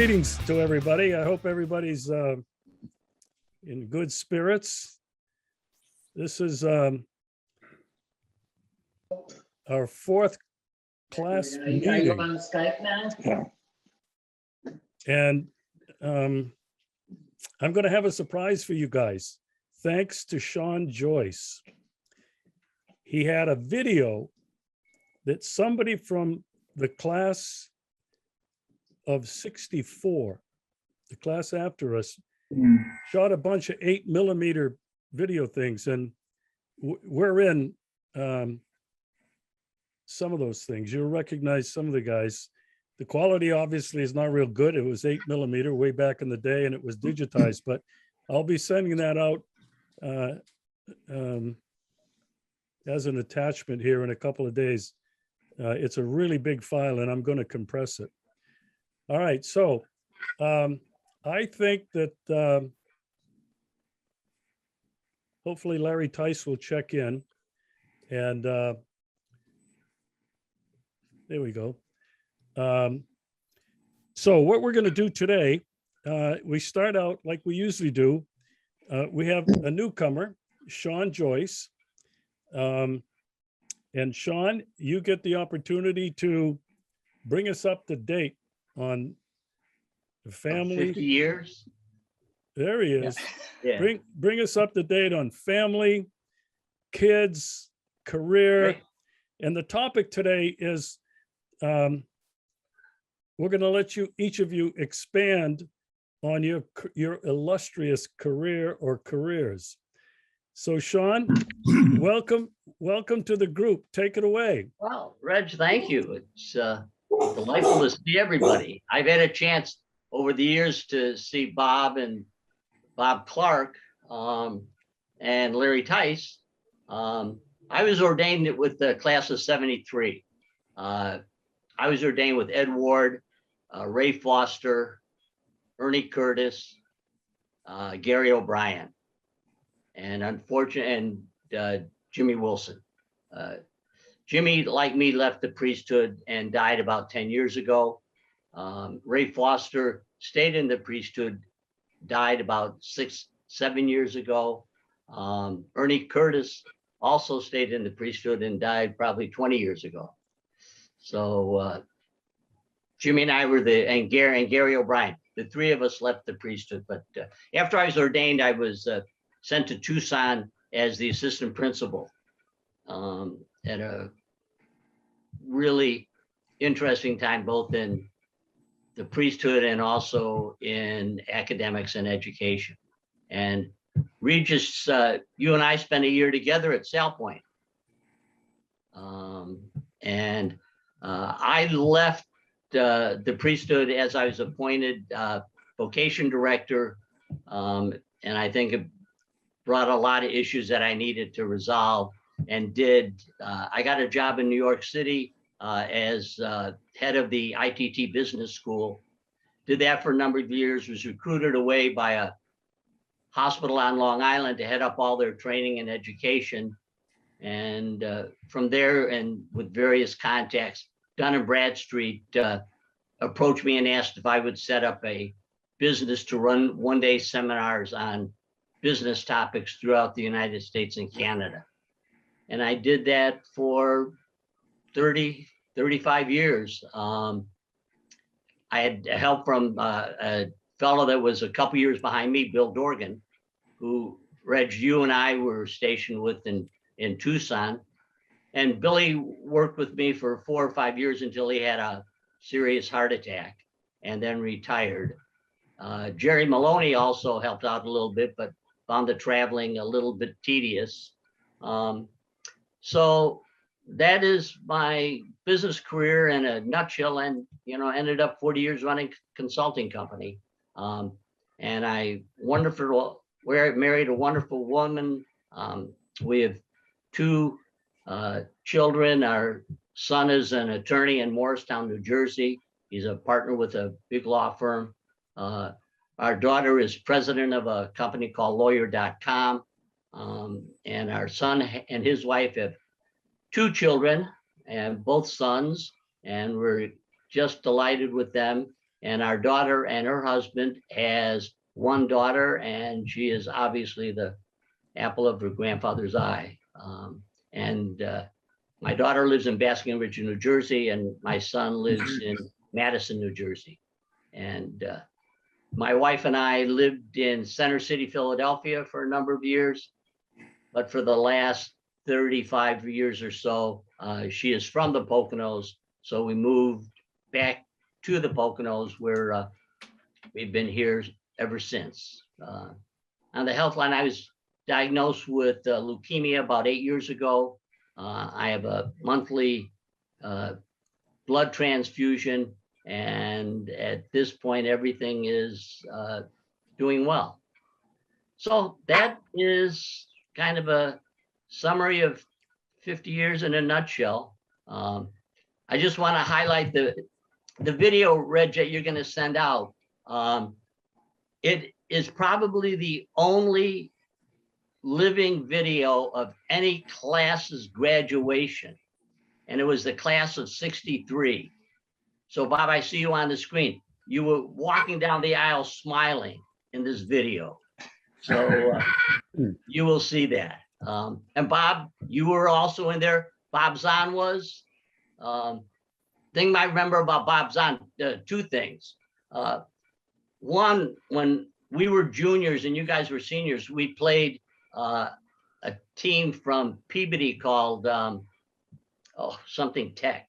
Greetings to everybody. I hope everybody's in good spirits. This is our fourth class Are you meeting. on Skype now? And I'm going to have a surprise for you guys. Thanks to Sean Joyce. He had a video that somebody from the class of 64, the class after us, shot a bunch of 8mm video things, and we're in some of those things. You'll recognize some of the guys. The quality obviously is not real good. It was 8mm way back in the day, and it was digitized, but I'll be sending that out as an attachment here in a couple of days. It's a really big file, and I'm going to compress it. All right, so I think that hopefully Larry Tice will check in, and there we go. So what we're going to do today, we start out like we usually do. We have a newcomer, Sean Joyce. And Sean, you get the opportunity to bring us up to date on the family. 50 years. There he is. Yeah. Bring us up to date on family, kids, career. Right. And the topic today is we're going to let you, each of you, expand on your illustrious career or careers. So Sean, welcome to the group. Take it away. Well, Reg, thank you. It's delightful to see everybody. I've had a chance over the years to see Bob and Bob Clark and Larry Tice. I was ordained with the class of 73. I was ordained with Ed Ward, Ray Foster, Ernie Curtis, Gary O'Brien, and unfortunately, and Jimmy Wilson. Jimmy, like me, left the priesthood and died about 10 years ago. Ray Foster stayed in the priesthood, died about 6-7 years ago. Ernie Curtis also stayed in the priesthood and died probably 20 years ago. So Jimmy and I were and Gary O'Brien, the three of us left the priesthood. But after I was ordained, I was sent to Tucson as the assistant principal at a really interesting time, both in the priesthood and also in academics and education. And Regis, you and I spent a year together at Sal Point. And I left the priesthood as I was appointed vocation director. And I think it brought a lot of issues that I needed to resolve, and did. I got a job in New York City as head of the ITT Business School. Did that for a number of years, was recruited away by a hospital on Long Island to head up all their training and education. And from there, and with various contacts, Dun & Bradstreet approached me and asked if I would set up a business to run one-day seminars on business topics throughout the United States and Canada. And I did that for 35 years. I had help from a fellow that was a couple years behind me, Bill Dorgan, who, Reg, you and I were stationed with in Tucson. And Billy worked with me for 4 or 5 years until he had a serious heart attack and then retired. Jerry Maloney also helped out a little bit, but found the traveling a little bit tedious. So that is my business career in a nutshell, and ended up 40 years running consulting company. And I married a wonderful woman. We have 2 children. Our son is an attorney in Morristown, New Jersey. He's a partner with a big law firm. Our daughter is president of a company called lawyer.com. And our son and his wife have 2 children, and both sons, and we're just delighted with them. And our daughter and her husband has one daughter, and she is obviously the apple of her grandfather's eye. And my daughter lives in Basking Ridge, New Jersey, and my son lives in Madison, New Jersey. And my wife and I lived in Center City, Philadelphia for a number of years, but for the last 35 years or so, she is from the Poconos. So we moved back to the Poconos, where we've been here ever since. On the health line, I was diagnosed with leukemia about 8 years ago. I have a monthly blood transfusion, and at this point, everything is doing well. So that is kind of a summary of 50 years in a nutshell. I just want to highlight the video, Reg, that you're going to send out. It is probably the only living video of any class's graduation. And it was the class of 63. So Bob, I see you on the screen. You were walking down the aisle smiling in this video. So you will see that. And Bob, you were also in there. Bob Zahn was. Thing I remember about Bob Zahn, two things. One, when we were juniors and you guys were seniors, we played a team from Peabody called something Tech.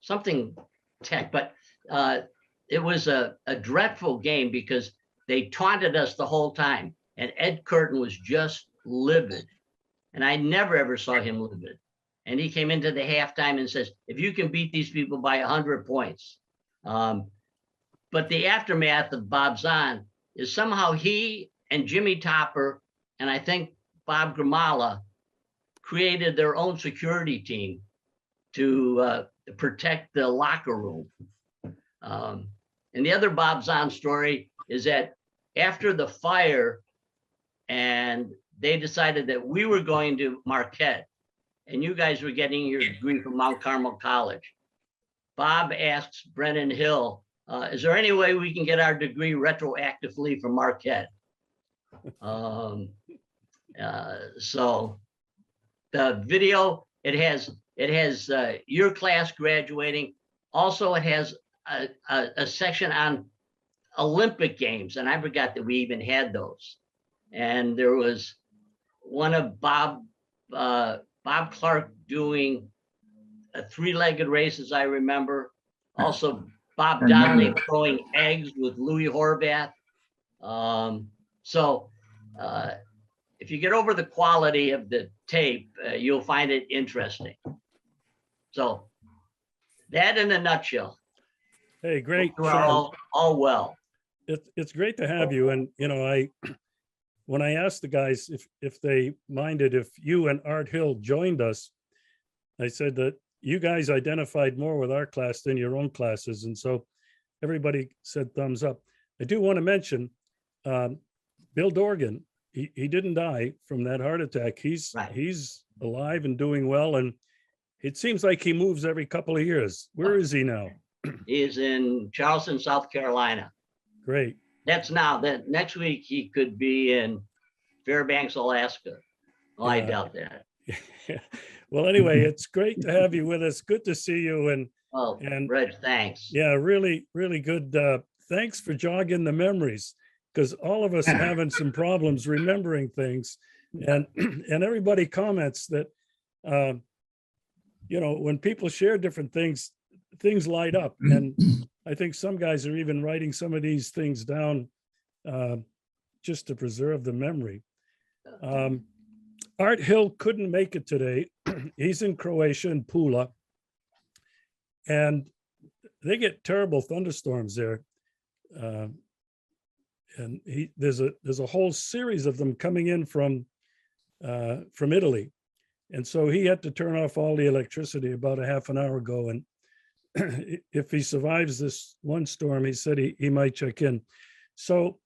Something Tech, but it was a dreadful game because they taunted us the whole time, and Ed Curtin was just livid, and I never ever saw him livid. And he came into the halftime and says, "If you can beat these people by 100 points," but the aftermath of Bob Zahn is somehow he and Jimmy Topper and I think Bob Grimala created their own security team to protect the locker room. And the other Bob Zahn story is that after the fire, and they decided that we were going to Marquette, and you guys were getting your degree from Mount Carmel College, Bob asks Brennan Hill, is there any way we can get our degree retroactively from Marquette? So the video, it has your class graduating. Also, it has a section on Olympic Games, and I forgot that we even had those. And there was one of Bob Clark doing a three-legged race, as I remember. Also, Bob Donnelly throwing eggs with Louis Horvath. So if you get over the quality of the tape, you'll find it interesting. So that in a nutshell. Hey, great. You are all well. It's great to have you. And, you know, when I asked the guys if they minded if you and Art Hill joined us, I said that you guys identified more with our class than your own classes. And so everybody said thumbs up. I do want to mention Bill Dorgan. He didn't die from that heart attack. He's alive and doing well. And it seems like he moves every couple of years. Where is he now? He is in Charleston, South Carolina. Great. That's now. That next week he could be in Fairbanks, Alaska. Well, I doubt that. Well, anyway, it's great to have you with us. Good to see you. And Reg, thanks. Yeah, really, really good. Thanks for jogging the memories, because all of us having some problems remembering things, and everybody comments that you know, when people share different things light up. And I think some guys are even writing some of these things down just to preserve the memory. Art Hill couldn't make it today. He's in Croatia, in Pula, and they get terrible thunderstorms there. And there's a whole series of them coming in from Italy. And so he had to turn off all the electricity about a half an hour ago. And if he survives this one storm, he said he might check in. So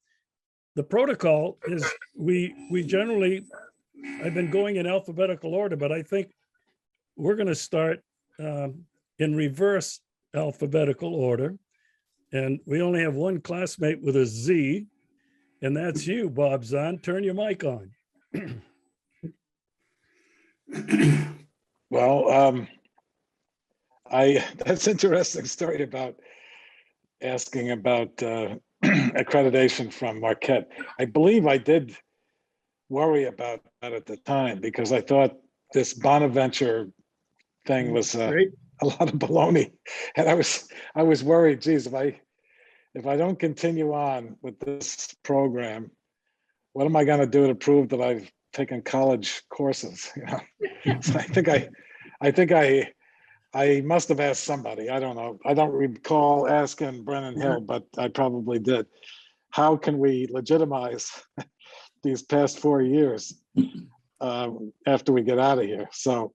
the protocol is we generally, I've been going in alphabetical order, but I think we're going to start in reverse alphabetical order. And we only have one classmate with a Z, and that's you, Bob Zahn. Turn your mic on. Well, that's an interesting story about asking about accreditation from Marquette. I believe I did worry about that at the time because I thought this Bonaventure thing was a lot of baloney, and I was worried. Geez, if I don't continue on with this program, what am I going to do to prove that I've taken college courses? You know, so I think I must have asked somebody. I don't know. I don't recall asking Brennan Hill, but I probably did. How can we legitimize these past 4 years after we get out of here? So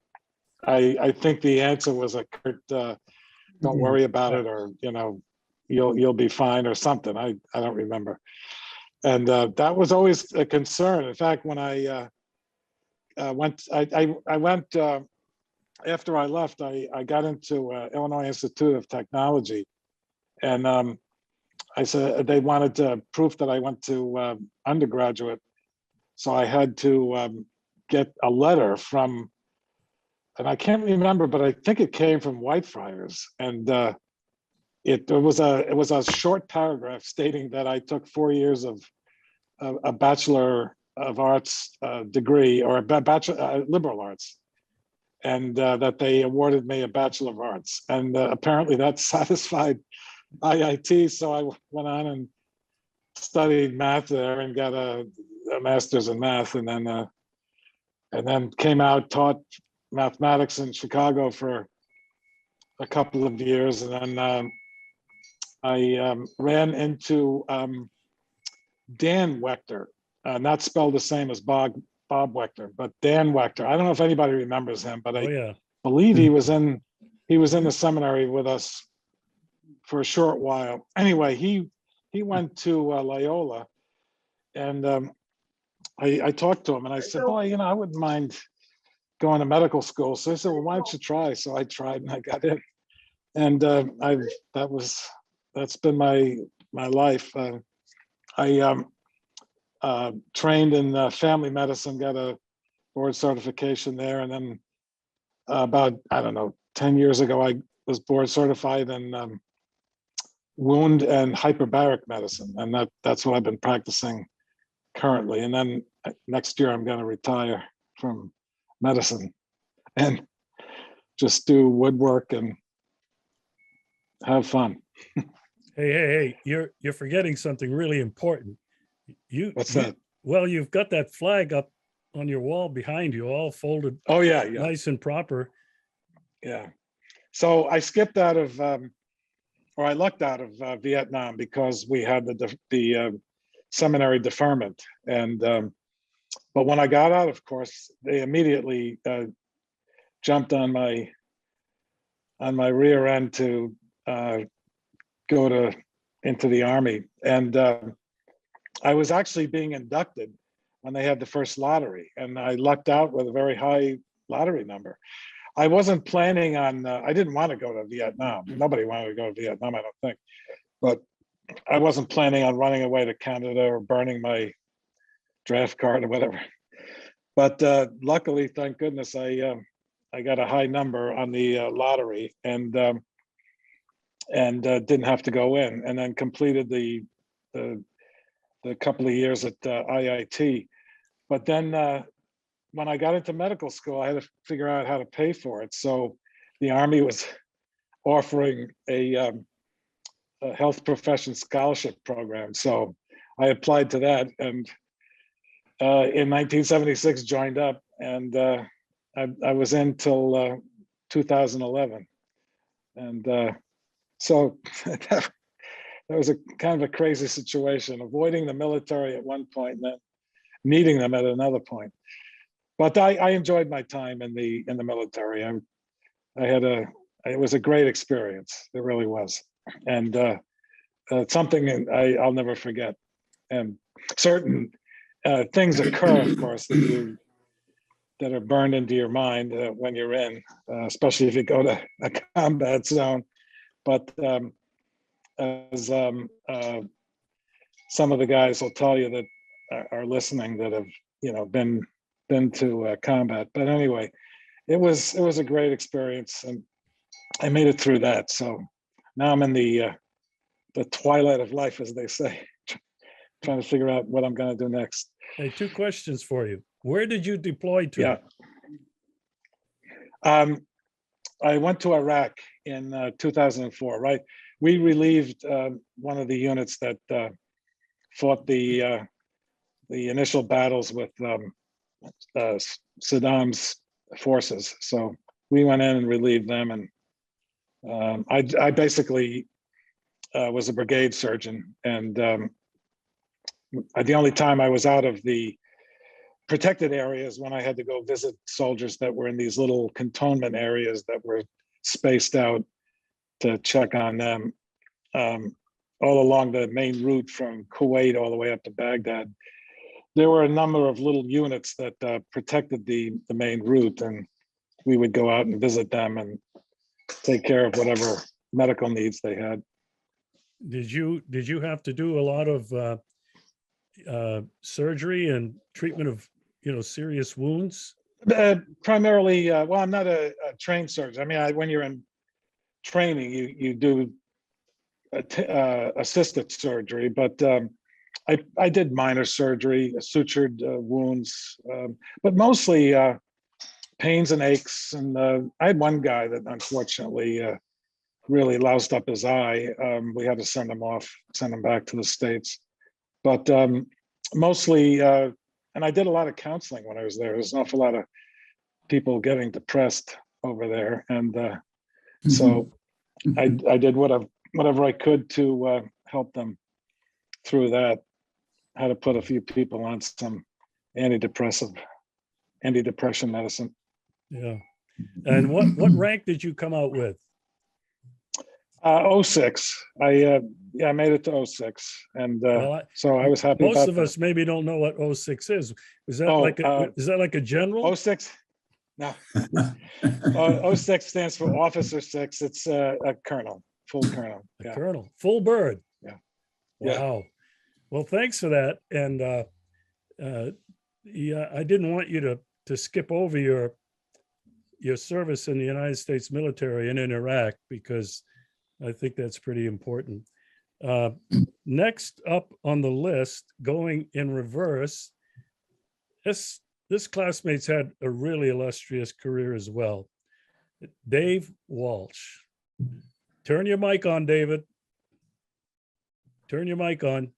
I think the answer was a curt, don't worry about it, or you know, you'll be fine or something. I don't remember. And that was always a concern. In fact, when I went after I left, I got into Illinois Institute of Technology, and I said they wanted proof that I went to undergraduate, so I had to get a letter from, and I can't remember, but I think it came from Whitefriars, and it was a short paragraph stating that I took 4 years of a Bachelor of Arts degree, or a bachelor liberal arts, and that they awarded me a Bachelor of Arts, and apparently that satisfied IIT. So I went on and studied math there and got a master's in math, and then came out, taught mathematics in Chicago for a couple of years, and then I ran into Dan Wechter, not spelled the same as Bob Wechter, but Dan Wechter. I don't know if anybody remembers him, but I believe he was in the seminary with us for a short while. Anyway, he went to Loyola, and I talked to him, and I said, boy, you know, I wouldn't mind going to medical school. So I said, well, why don't you try? So I tried, and I got in, and that's been my life. I trained in family medicine, got a board certification there, and then about, I don't know, 10 years ago, I was board certified in wound and hyperbaric medicine, and that's what I've been practicing currently. And then next year, I'm going to retire from medicine and just do woodwork and have fun. Hey, you're forgetting something really important. What's that? Well, you've got that flag up on your wall behind you, all folded. Oh yeah. Nice and proper. Yeah. So I skipped out of, or I lucked out of Vietnam because we had the seminary deferment, and but when I got out, of course, they immediately jumped on my rear end to go into the Army, and I was actually being inducted when they had the first lottery, and I lucked out with a very high lottery number. I wasn't planning on, I didn't want to go to Vietnam. Nobody wanted to go to Vietnam, I don't think. But I wasn't planning on running away to Canada or burning my draft card or whatever. But luckily, thank goodness, I got a high number on the lottery, and didn't have to go in, and then completed the couple of years at IIT. But then when I got into medical school, I had to figure out how to pay for it. So the Army was offering a health profession scholarship program. So I applied to that, and in 1976 joined up, and I was in till 2011. And so that was a kind of a crazy situation, avoiding the military at one point and then needing them at another point. But I enjoyed my time in the military. It was a great experience. It really was, and something I'll never forget. And certain things occur, of course, that that are burned into your mind when you're in, especially if you go to a combat zone. But as some of the guys will tell you that are listening that have, been to combat. But anyway, it was a great experience, and I made it through that. So now I'm in the twilight of life, as they say, trying to figure out what I'm going to do next. Hey, two questions for you. Where did you deploy to? Yeah. I went to Iraq in 2004, right? We relieved one of the units that fought the initial battles with Saddam's forces. So we went in and relieved them. And I basically was a brigade surgeon. And the only time I was out of the protected areas when I had to go visit soldiers that were in these little cantonment areas that were spaced out to check on them all along the main route from Kuwait all the way up to Baghdad. There were a number of little units that protected the main route, and we would go out and visit them and take care of whatever medical needs they had. Did you have to do a lot of surgery and treatment of serious wounds? Primarily, well, I'm not a trained surgeon. I mean, when you're in training, you do assisted surgery, but I did minor surgery, sutured wounds, but mostly pains and aches. And I had one guy that unfortunately really loused up his eye. We had to send him back to the States. But mostly, and I did a lot of counseling when I was there. There's an awful lot of people getting depressed over there. And so I did whatever I could to help them through that. How to put a few people on some antidepressant medicine. Yeah. And what rank did you come out with? 06. I made it to 06, and so I was happy. Most of us maybe don't know what 06 is. Is that like a general? 06? No. 06 stands for Officer 6. It's a colonel, full colonel. A colonel, full bird. Yeah. Wow. Well, thanks for that. And I didn't want you to skip over your service in the United States military and in Iraq, because I think that's pretty important. Next up on the list, going in reverse, this classmate's had a really illustrious career as well. Dave Walsh. Turn your mic on, David. Turn your mic on.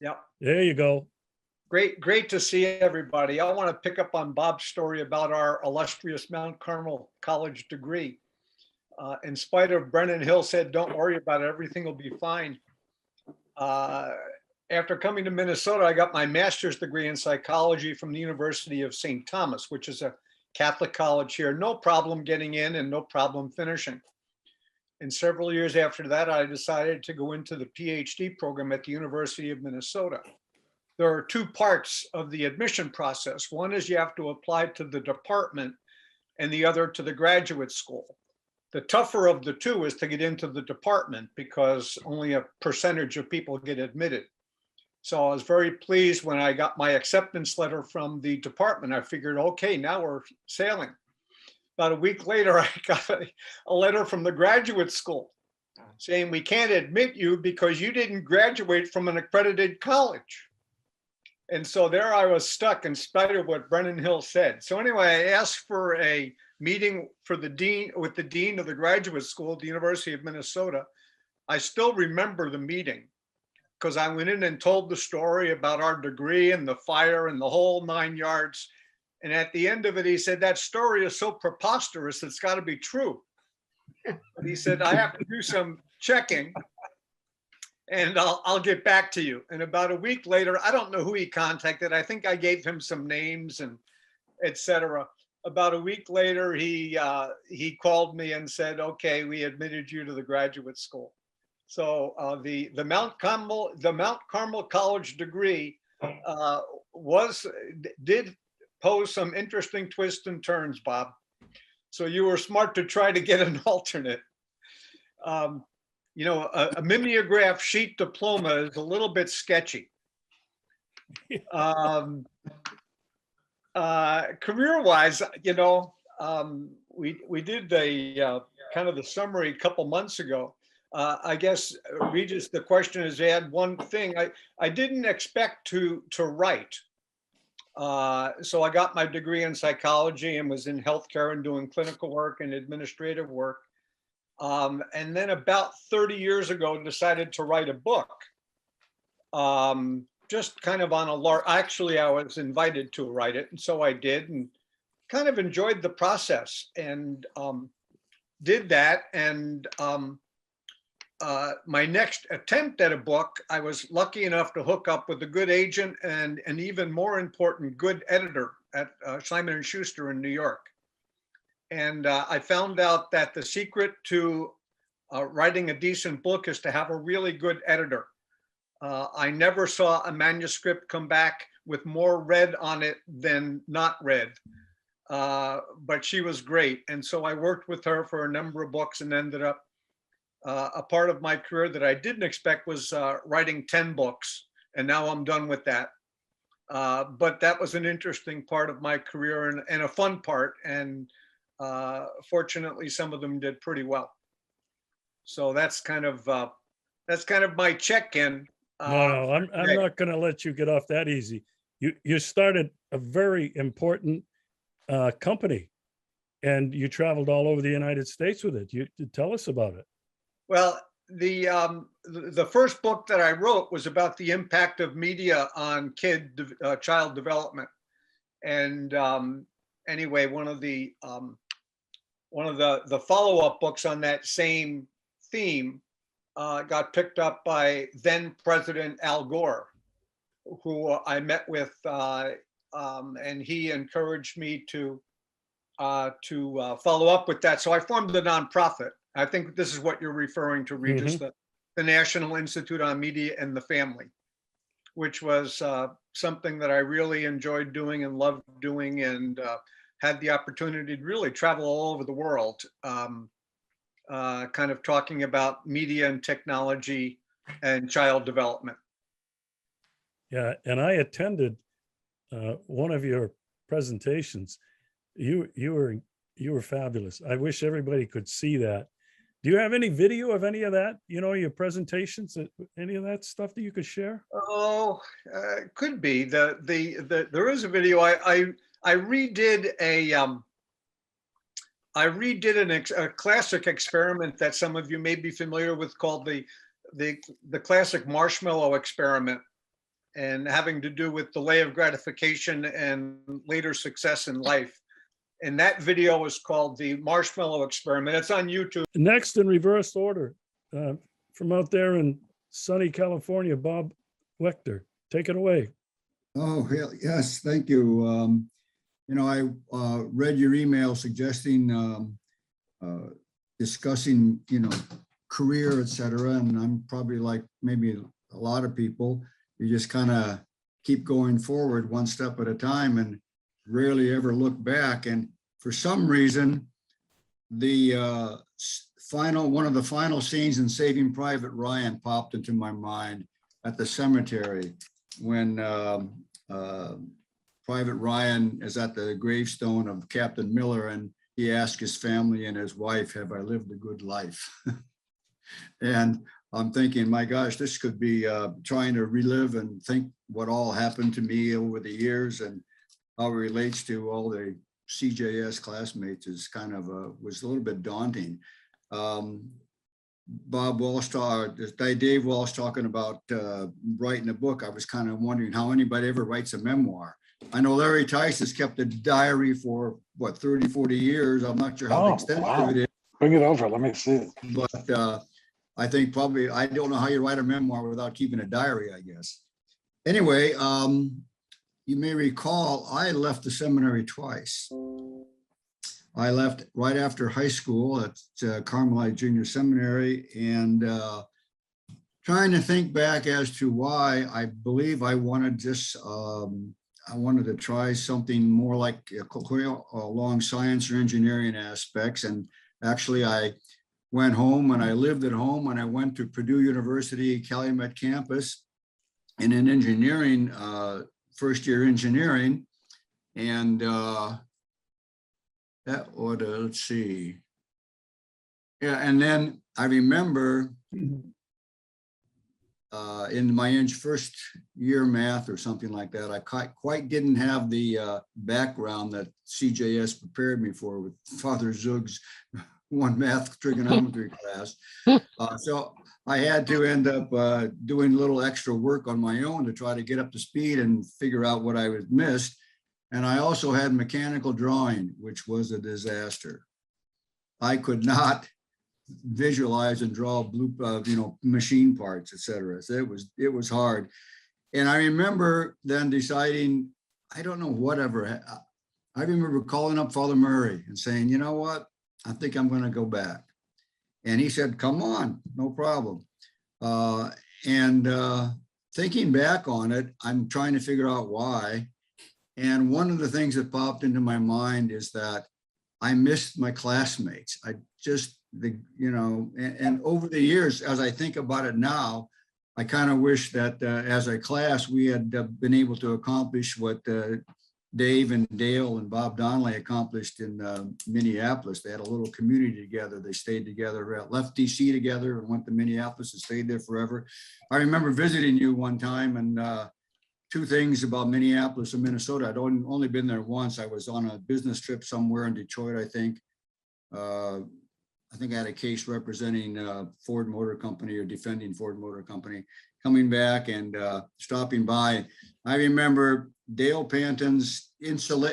Yeah. There you go. Great to see everybody. I want to pick up on Bob's story about our illustrious Mount Carmel College degree. In spite of Brennan Hill said, don't worry about it, everything will be fine. After coming to Minnesota, I got my master's degree in psychology from the University of St. Thomas, which is a Catholic college here. No problem getting in and no problem finishing. And several years after that, I decided to go into the PhD program at the University of Minnesota. There are two parts of the admission process. One is you have to apply to the department, and the other to the graduate school. The tougher of the two is to get into the department, because only a percentage of people get admitted. So I was very pleased when I got my acceptance letter from the department. I figured, okay, now we're sailing. About a week later, I got a letter from the graduate school saying, we can't admit you because you didn't graduate from an accredited college. And so there I was stuck in spite of what Brennan Hill said. So anyway, I asked for a meeting with the dean of the graduate school at the University of Minnesota. I still remember the meeting because I went in and told the story about our degree and the fire and the whole 9 yards. And at the end of it, he said, that story is so preposterous, it's got to be true. But he said, I have to do some checking and I'll get back to you. And about a week later, I don't know who he contacted. I think I gave him some names and et cetera. About a week later, he called me and said, okay, we admitted you to the graduate school. So the Mount Carmel College degree did posed some interesting twists and turns, Bob. So you were smart to try to get an alternate. You know, a mimeograph sheet diploma is a little bit sketchy. Career-wise, you know, we did a kind of the summary a couple months ago. I guess, Regis, the question is, add one thing. I didn't expect to write. So I got my degree in psychology and was in healthcare and doing clinical work and administrative work. And then about 30 years ago, decided to write a book. Just kind of on a lark. Actually, I was invited to write it, and so I did, and kind of enjoyed the process, and did that. And my next attempt at a book, I was lucky enough to hook up with a good agent and an even more important, good editor at Simon & Schuster in New York. And I found out that the secret to writing a decent book is to have a really good editor. I never saw a manuscript come back with more read on it than not read. But she was great. And so I worked with her for a number of books and ended up a part of my career that I didn't expect was writing 10 books. And now I'm done with that. But that was an interesting part of my career and a fun part. And fortunately, some of them did pretty well. So that's kind of my check-in. No, I'm not going to let you get off that easy. You started a very important company, and you traveled all over the United States with it. You tell us about it. Well, the first book that I wrote was about the impact of media on child development, and anyway, one of the follow-up books on that same theme got picked up by then President Al Gore, who I met with, and he encouraged me to follow up with that. So I formed a nonprofit. I think this is what you're referring to, Regis, the National Institute on Media and the Family, which was something that I really enjoyed doing and loved doing, and had the opportunity to really travel all over the world, kind of talking about media and technology and child development. Yeah, and I attended one of your presentations. You were fabulous. I wish everybody could see that. Do you have any video of any of that? You know, your presentations, any of that stuff that you could share? Oh, could be. There is a video. I redid a classic experiment that some of you may be familiar with, called the classic marshmallow experiment, and having to do with delay of gratification and later success in life. And that video is called the Marshmallow Experiment. It's on YouTube. Next, in reverse order, from out there in sunny California, Bob Wechter, take it away. Oh, yes, thank you. You know, I read your email suggesting discussing, you know, career, et cetera. And I'm probably like maybe a lot of people, you just kind of keep going forward one step at a time and rarely ever look back. And for some reason, the one of the final scenes in Saving Private Ryan popped into my mind at the cemetery when Private Ryan is at the gravestone of Captain Miller, and he asked his family and his wife, "Have I lived a good life?" And I'm thinking, my gosh, this could be trying to relive and think what all happened to me over the years and how it relates to all the CJS classmates is kind of was a little bit daunting. Bob Walsh, Dave Walsh talking about writing a book. I was kind of wondering how anybody ever writes a memoir. I know Larry Tice has kept a diary for what, 30, 40 years. I'm not sure how extensive it is. Bring it over. Let me see it. But I think probably, I don't know how you write a memoir without keeping a diary, I guess. Anyway, you may recall I left the seminary twice. I left right after high school at Carmel Junior Seminary, and trying to think back as to why. I believe I wanted just I wanted to try something more like along science or engineering aspects. And actually, I went home and I lived at home, and I went to Purdue University Calumet campus in an engineering, first year engineering. And that would, let's see. Yeah, and then I remember in my first year math or something like that, I quite didn't have the background that CJS prepared me for with Father Zug's one math trigonometry class. So I had to end up doing a little extra work on my own to try to get up to speed and figure out what I had missed. And I also had mechanical drawing, which was a disaster. I could not visualize and draw machine parts, etc. So it was hard. And I remember then deciding, I don't know, whatever. I remember calling up Father Murray and saying, you know what, I think I'm going to go back. And he said, come on, no problem. Thinking back on it, I'm trying to figure out why. And one of the things that popped into my mind is that I missed my classmates. I just, and over the years, as I think about it now, I kind of wish that as a class, we had been able to accomplish what Dave and Dale and Bob Donnelly accomplished in Minneapolis. They had a little community together. They stayed together, left DC together and went to Minneapolis and stayed there forever. I remember visiting you one time, and two things about Minneapolis and Minnesota. I'd only been there once. I was on a business trip somewhere in Detroit, I think. I think I had a case representing Ford Motor Company or defending Ford Motor Company, coming back and stopping by. I remember Dale Panton's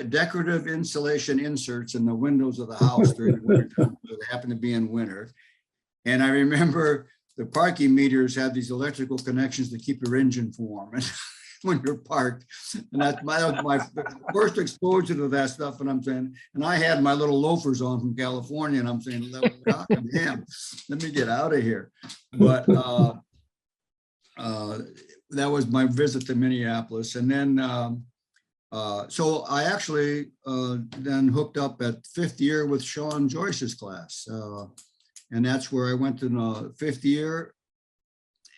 decorative insulation inserts in the windows of the house during the winter time. It happened to be in winter. And I remember the parking meters had these electrical connections to keep your engine warm when you're parked. And that's my first exposure to that stuff. And I'm saying, and I had my little loafers on from California, and I'm saying, God damn, let me get out of here. But that was my visit to Minneapolis. And then, so I actually then hooked up at fifth year with Sean Joyce's class. And that's where I went to the fifth year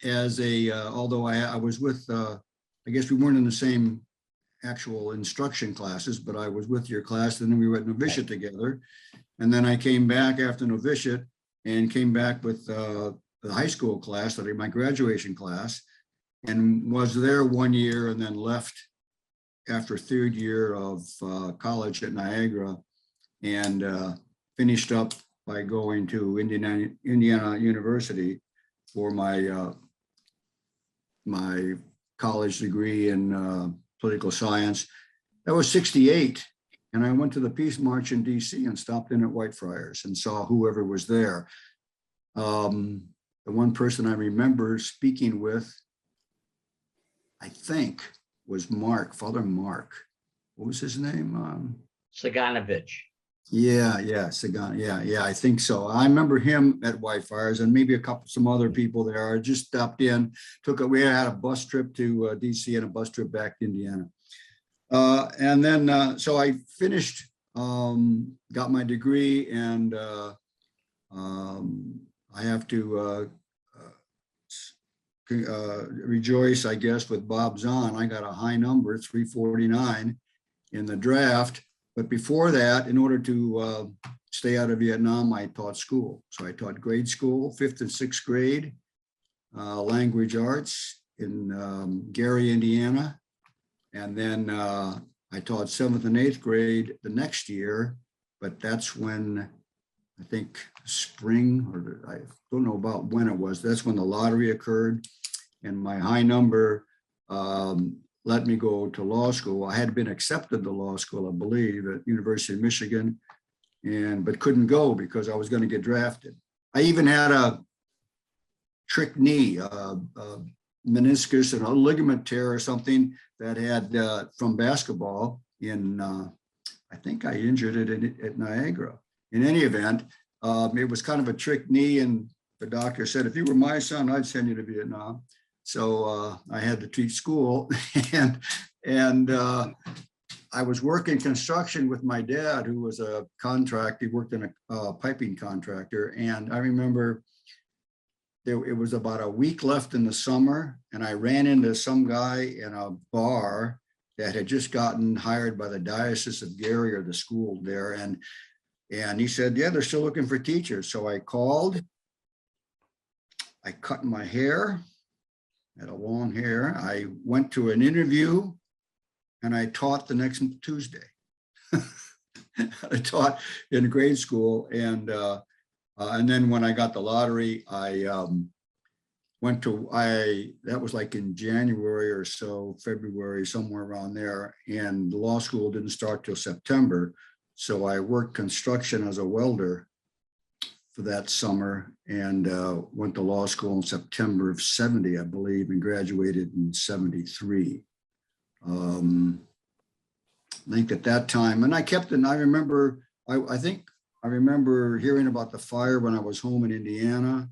as although I was with, I guess we weren't in the same actual instruction classes, but I was with your class, and then we were at novitiate together. And then I came back after novitiate and came back with the high school class, my graduation class, and was there 1 year and then left after third year of college at Niagara, and finished up by going to Indiana University for my my college degree in political science. That was 68. And I went to the Peace March in DC and stopped in at Whitefriars and saw whoever was there. The one person I remember speaking with, I think, was Mark, Father Mark. What was his name? Saganovich. Yeah, Sagan. Yeah, I think so. I remember him at Whitefriars, and maybe some other people there. I just stopped in, we had a bus trip to DC and a bus trip back to Indiana. And then, so I finished, got my degree, and I have to rejoice, I guess, with Bob Zahn. I got a high number, 349 in the draft. But before that, in order to stay out of Vietnam, I taught school. So I taught grade school, 5th and 6th grade, language arts in Gary, Indiana. And then I taught 7th and 8th grade the next year, but that's when, I think spring, or I don't know about when it was, that's when the lottery occurred. And my high number let me go to law school. I had been accepted to law school, I believe, at University of Michigan, but couldn't go because I was going to get drafted. I even had a trick knee, meniscus and a ligament tear or something that had from basketball I think I injured it at Niagara. In any event, it was kind of a trick knee, and the doctor said, if you were my son, I'd send you to Vietnam. So I had to teach school, and I was working construction with my dad, who was a contractor. He worked in a piping contractor. And I remember it was about a week left in the summer, and I ran into some guy in a bar that had just gotten hired by the Diocese of Gary, or the school there. And he said, yeah, they're still looking for teachers. So I called, I cut my hair, had a long hair. I went to an interview, and I taught the next Tuesday. I taught in grade school. And then when I got the lottery, I that was like in January or so, February, somewhere around there. And the law school didn't start till September. So I worked construction as a welder for that summer, and went to law school in September of 70, I believe, and graduated in 73. I think at that time, and I kept, and I remember, I think I remember hearing about the fire when I was home in Indiana.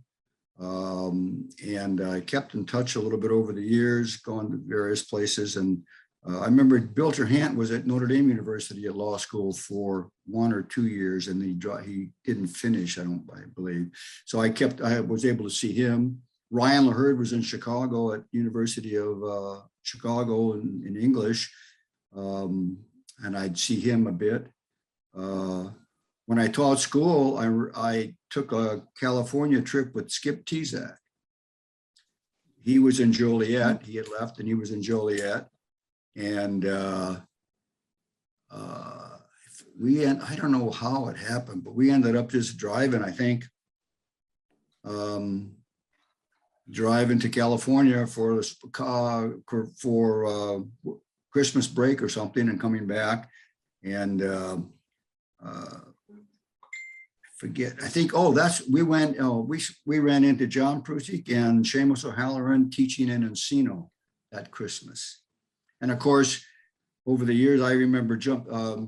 And I kept in touch a little bit over the years, going to various places. And I remember Bill Trahant was at Notre Dame University at law school for 1 or 2 years, and he didn't finish, I believe. So I was able to see him. Ryan LaHerd was in Chicago at University of Chicago in English. And I'd see him a bit. When I taught school, I took a California trip with Skip Tezak. He was in Joliet. He had left, and he was in Joliet. And I don't know how it happened, but we ended up just driving, I think, driving to California for Christmas break or something, and coming back. And forget, I think, we ran into John Prusik and Seamus O'Halloran teaching in Encino that Christmas. And of course, over the years, I remember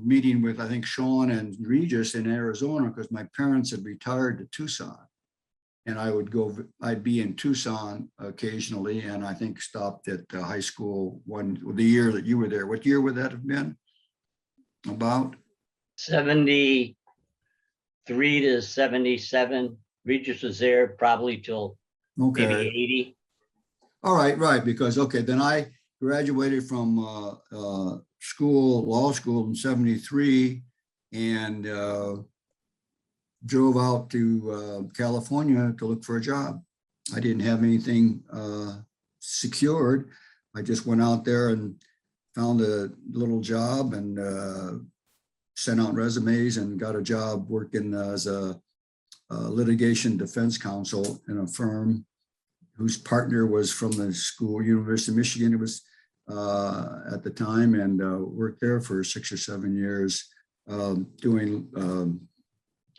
meeting with, I think, Sean and Regis in Arizona, because my parents had retired to Tucson. And I'd be in Tucson occasionally, and I think stopped at high school the year that you were there. What year would that have been? About 73 to 77. Regis was there probably till maybe 80. All right, because, then I graduated from law school in 73, and drove out to California to look for a job. I didn't have anything secured. I just went out there and found a little job, and sent out resumes, and got a job working as a litigation defense counsel in a firm whose partner was from the school, University of Michigan. It was at the time, and worked there for 6 or 7 years, doing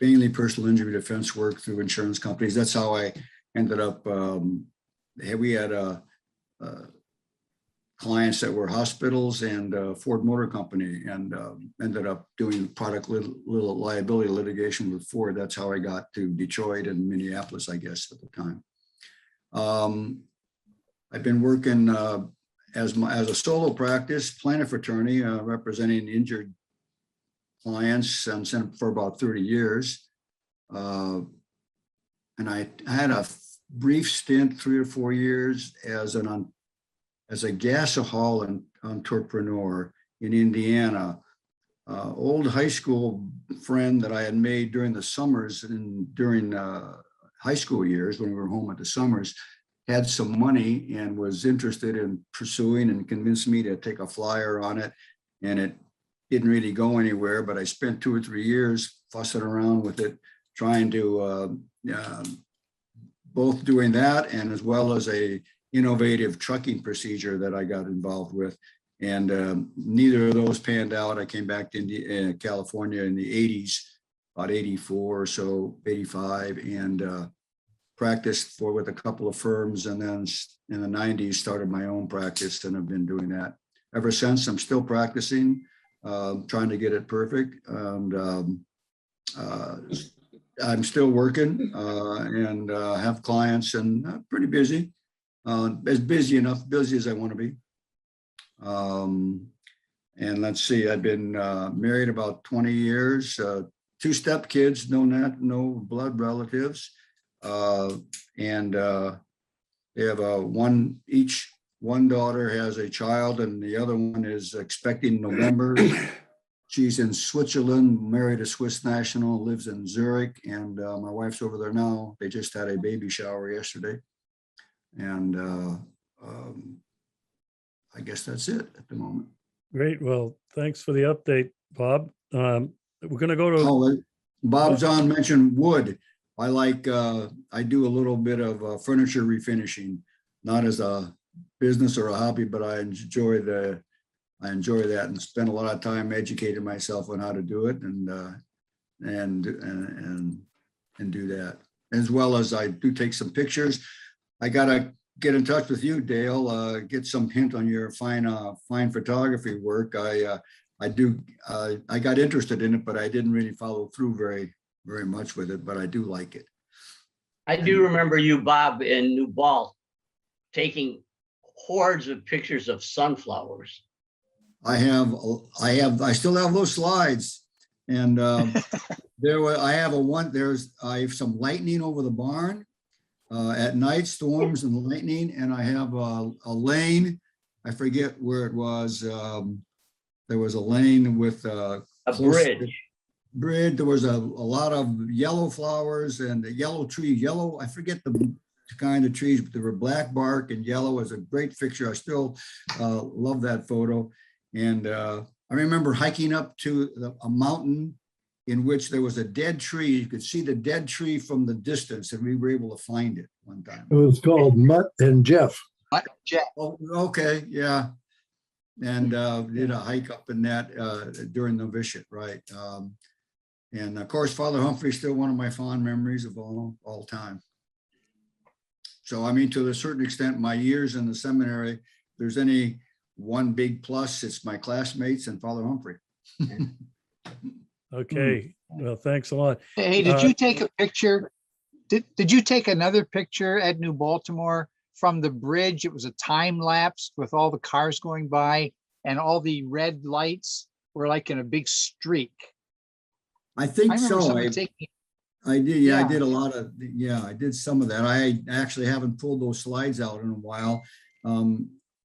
mainly personal injury defense work through insurance companies. That's how I ended up. We had clients that were hospitals and Ford Motor Company, and ended up doing product little liability litigation with Ford. That's how I got to Detroit and Minneapolis, I guess, at the time. I've been working as a solo practice plaintiff attorney, representing injured clients, and for about 30 years. And I had a brief stint, 3 or 4 years, as a gasohol entrepreneur in Indiana. Old high school friend that I had made during the summers and during high school years, when we were home at the summers, had some money and was interested in pursuing, and convinced me to take a flyer on it. And it didn't really go anywhere, but I spent 2 or 3 years fussing around with it, trying to both doing that, and as well as a innovative trucking procedure that I got involved with. And neither of those panned out. I came back to California in the 80s, about 84 or so, 85, and practiced with a couple of firms. And then in the 90s, started my own practice, and I've been doing that ever since. I'm still practicing, trying to get it perfect. And I'm still working and have clients, and pretty busy. Busy as I want to be. And let's see, I've been married about 20 years, two stepkids, no blood relatives. And they have one daughter has a child and the other one is expecting in November. She's in Switzerland, married a Swiss national, lives in Zurich, and my wife's over there now. They just had a baby shower yesterday. And I guess that's it at the moment. Great. Well, thanks for the update, Bob. We're going to go to, Oh, Bob Zahn mentioned wood. I do a little bit of furniture refinishing, not as a business or a hobby, but I enjoy that and spend a lot of time educating myself on how to do it and do that. As well as I do take some pictures. I gotta get in touch with you, Dale, get some hint on your fine photography work. I got interested in it, but I didn't really follow through very much with it, but I do like it. I do remember you, Bob, in New Ball, taking hordes of pictures of sunflowers. I still have those slides, and I have some lightning over the barn at night, storms and lightning, and I have a lane. I forget where it was. There was a lane with a bridge. There was a lot of yellow flowers and yellow trees. I forget the kind of trees, but they were black bark and yellow. Is a great picture. I still love that photo. And I remember hiking up to a mountain in which there was a dead tree. You could see the dead tree from the distance, and we were able to find it one time. It was called Mutt and Jeff. Oh, okay, yeah. And did a hike up in that during the novitiate, right? And of course, Father Humphrey is still one of my fond memories of all time. So, I mean, to a certain extent, my years in the seminary, if there's any one big plus, it's my classmates and Father Humphrey. okay. Well, thanks a lot. Hey, did you take a picture? Did you take another picture at New Baltimore from the bridge? It was a time lapse with all the cars going by and all the red lights were like in a big streak. I think I remember so. someone taking. I did. Yeah, Yeah. I did I did some of that. I actually haven't pulled those slides out in a while.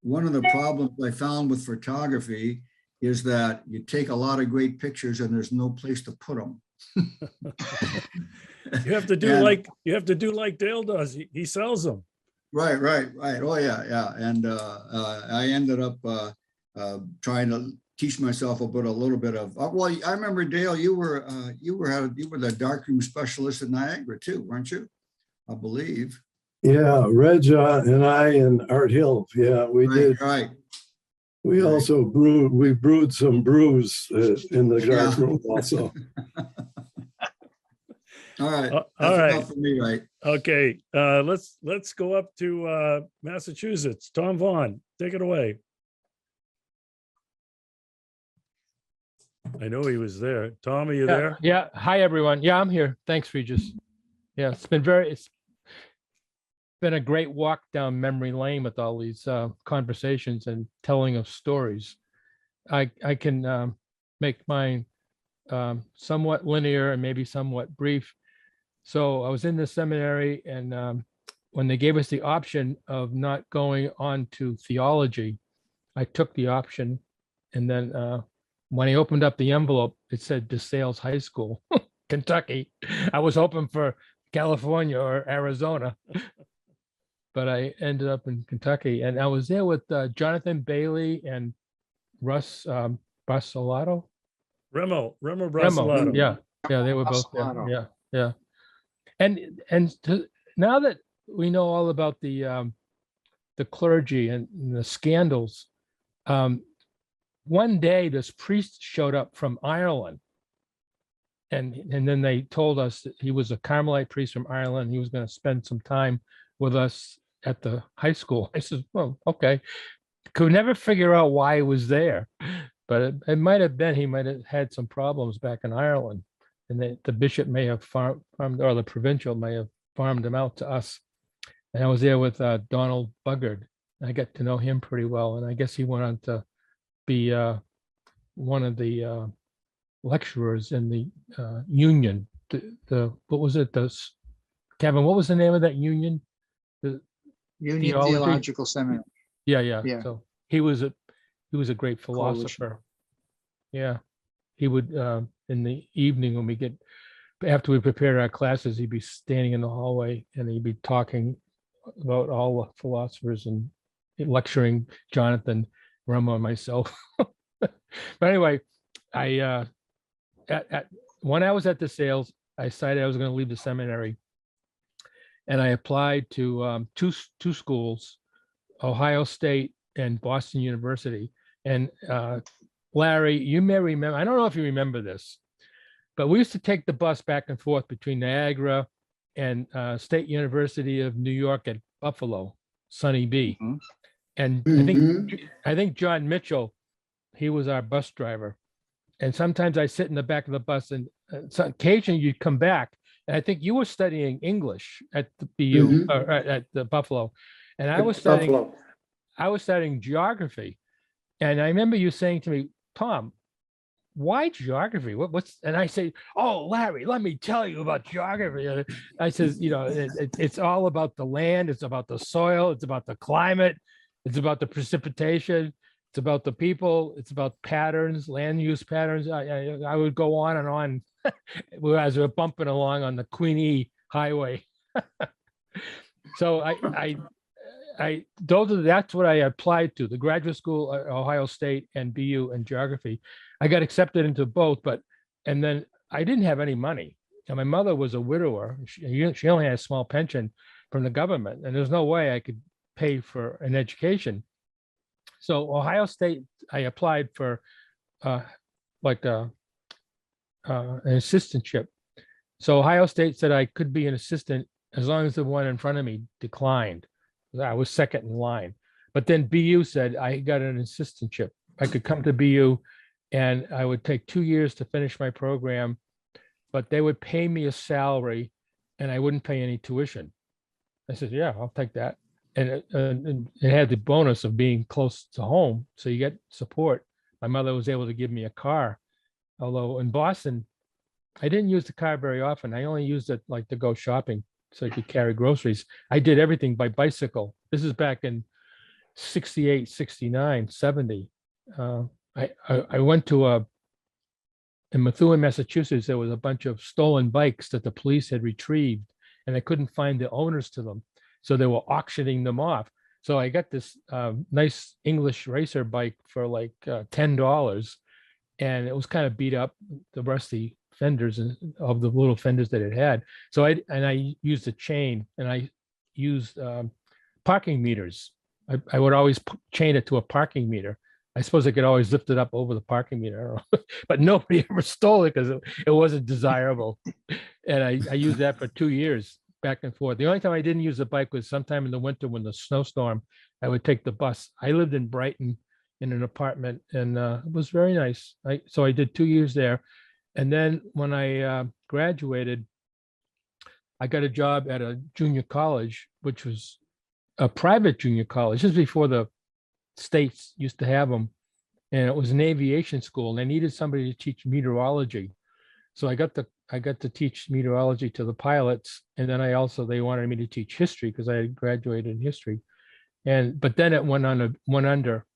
One of the problems I found with photography is that you take a lot of great pictures and there's no place to put them. You have to do like Dale does. He sells them. Right. Oh yeah. And I ended up trying to teach myself about a little bit of. Well, I remember Dale, you were the darkroom specialist at Niagara too, weren't you? I believe. Yeah, Reg and I and Art Hill. Yeah, we did. Right. We also brewed some brews in the dark room also. All right. All That's right. enough for me, right? Okay. Let's go up to Massachusetts. Tom Vaughn, take it away. I know he was there. Tom, are you there? Yeah. Hi, everyone. Yeah, I'm here. Thanks, Regis. Yeah, it's been a great walk down memory lane with all these conversations and telling of stories. I can make mine somewhat linear and maybe somewhat brief. So I was in the seminary, and when they gave us the option of not going on to theology, I took the option. And then when I opened up the envelope, it said DeSales High School, Kentucky. I was hoping for California or Arizona, but I ended up in Kentucky, and I was there with Jonathan Bailey and Russ Brasilato. Remo Brasilato. Yeah, they were both there. Yeah. And now that we know all about the clergy and the scandals, one day this priest showed up from Ireland, and then they told us that he was a Carmelite priest from Ireland. He was going to spend some time with us at the high school. I said, well, okay. Could never figure out why he was there, but it might have been he might have had some problems back in Ireland, and the bishop may have farmed, or the provincial may have farmed him out to us. And I was there with Donald Buggard. I got to know him pretty well, and I guess he went on to be one of the lecturers in the union. What was it? Kevin, what was the name of that union? The Union theology? Theological Seminary. Yeah. Yeah. So he was a great philosopher. Yeah. He would in the evening when we get after we prepared our classes, he'd be standing in the hallway and he'd be talking about all the philosophers and lecturing Jonathan, Rama, and myself. But anyway, I when I was at the sales, I decided I was going to leave the seminary, and I applied to two schools, Ohio State and Boston University. And Larry, you may remember, I don't know if you remember this, but we used to take the bus back and forth between Niagara and State University of New York at Buffalo, Sunny B. Mhm. And I think John Mitchell, he was our bus driver. And sometimes I sit in the back of the bus, and so occasionally you'd come back. And I think you were studying English at the BU or at the Buffalo, and I was studying geography. And I remember you saying to me, Tom, why geography? What's, and I say, oh, Larry, let me tell you about geography. I says, it's all about the land. It's about the soil. It's about the climate. It's about the precipitation. It's about the people. It's about patterns, land use patterns. I would go on and on as we're bumping along on the Queen E highway. So that's what I applied to, the graduate school, Ohio State and BU in geography. I got accepted into both, and then I didn't have any money. And my mother was a widower. She only had a small pension from the government, and there's no way I could pay for an education. So Ohio State, I applied for an assistantship. So Ohio State said I could be an assistant as long as the one in front of me declined. I was second in line. But then BU said I got an assistantship. I could come to BU and I would take 2 years to finish my program, but they would pay me a salary and I wouldn't pay any tuition. I said, yeah, I'll take that. And it had the bonus of being close to home. So you get support. My mother was able to give me a car. Although in Boston, I didn't use the car very often. I only used it like to go shopping so I could carry groceries. I did everything by bicycle. This is back in 68, 69, 70. I went to in Methuen, Massachusetts, there was a bunch of stolen bikes that the police had retrieved and they couldn't find the owners to them. So they were auctioning them off. So I got this nice English racer bike for like $10, and it was kind of beat up, the rusty fenders of the little fenders that it had. So I used a chain, and I used parking meters. I would always chain it to a parking meter. I suppose I could always lift it up over the parking meter, but nobody ever stole it because it wasn't desirable. And I used that for 2 years. Back and forth. The only time I didn't use the bike was sometime in the winter when the snowstorm, I would take the bus. I lived in Brighton in an apartment, and it was very nice. So I did 2 years there. And then when I graduated, I got a job at a junior college, which was a private junior college, just before the states used to have them. And it was an aviation school, and they needed somebody to teach meteorology. So I got to teach meteorology to the pilots, and then they wanted me to teach history because I had graduated in history, but then it went under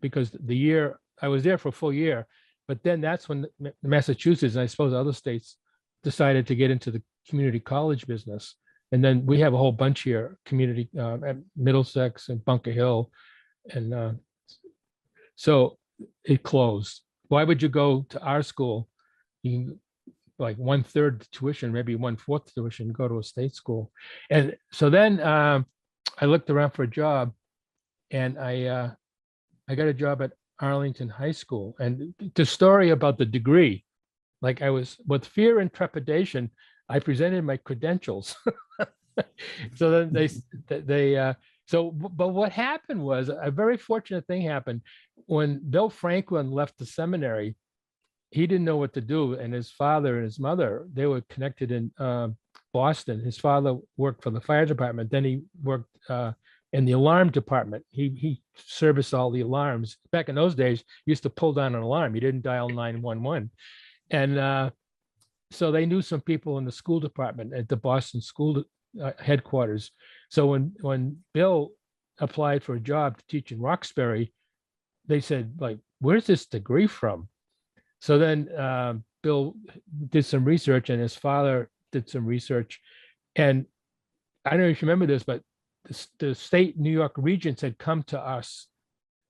because the year I was there for a full year, but then that's when Massachusetts and I suppose other states decided to get into the community college business, and then we have a whole bunch here, community at Middlesex and Bunker Hill, and so it closed. Why would you go to our school? You can, like 1/3 tuition, maybe 1/4 tuition, go to a state school. And so then I looked around for a job, and I got a job at Arlington High School. And the story about the degree, like I was with fear and trepidation, I presented my credentials. So then but what happened was a very fortunate thing happened when Bill Franklin left the seminary. He didn't know what to do, and his father and his mother, they were connected in Boston. His father worked for the fire department, then he worked in the alarm department. He serviced all the alarms. Back in those days, you used to pull down an alarm. You didn't dial 911. And so they knew some people in the school department at the Boston school headquarters. So when Bill applied for a job to teach in Roxbury, they said, like, where's this degree from? So then Bill did some research, and his father did some research. And I don't know if you remember this, but the state New York regents had come to us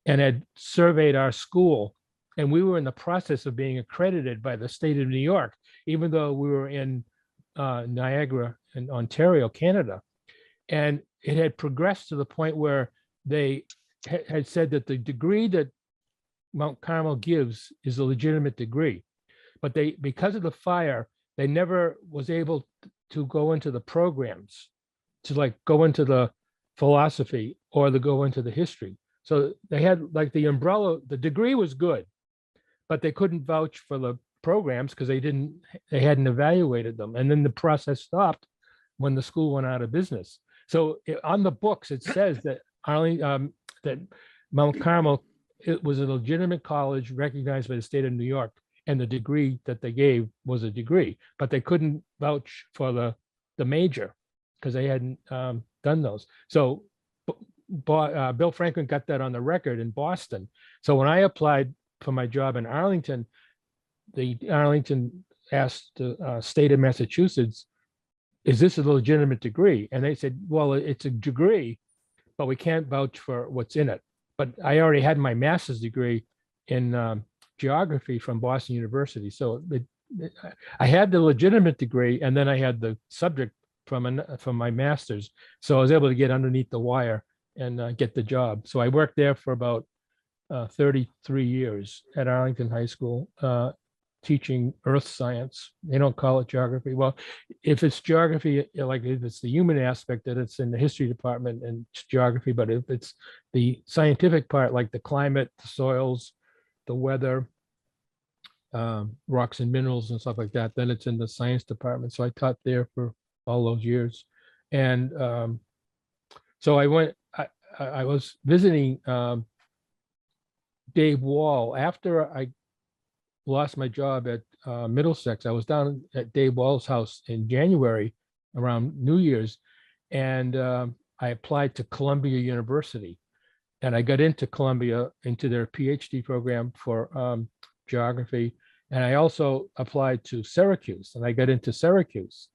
and had surveyed our school. And we were in the process of being accredited by the state of New York, even though we were in Niagara in Ontario, Canada. And it had progressed to the point where they had said that the degree that Mount Carmel gives is a legitimate degree. But because of the fire, they never was able to go into the programs, to like go into the philosophy or to go into the history. So they had like the umbrella, the degree was good, but they couldn't vouch for the programs because they hadn't evaluated them. And then the process stopped when the school went out of business. So on the books, it says that that Mount Carmel, it was a legitimate college recognized by the state of New York, and the degree that they gave was a degree, but they couldn't vouch for the major because they hadn't done those. So Bill Franklin got that on the record in Boston. So when I applied for my job in Arlington, the Arlington asked the state of Massachusetts, is this a legitimate degree? And they said, well, it's a degree, but we can't vouch for what's in it. But I already had my master's degree in geography from Boston University. So I had the legitimate degree, and then I had the subject from my master's. So I was able to get underneath the wire and get the job. So I worked there for about 33 years at Arlington High School, teaching earth science. They don't call it geography. Well, if it's geography, like if it's the human aspect, that it's in the history department and geography, but if it's the scientific part, like the climate, the soils, the weather, rocks and minerals and stuff like that, then it's in the science department. So I taught there for all those years. And so I was visiting Dave Wall after I lost my job at Middlesex. I was down at Dave Wall's house in January around New Year's, and I applied to Columbia University, and I got into Columbia into their PhD program for geography. And I also applied to Syracuse, and I got into Syracuse,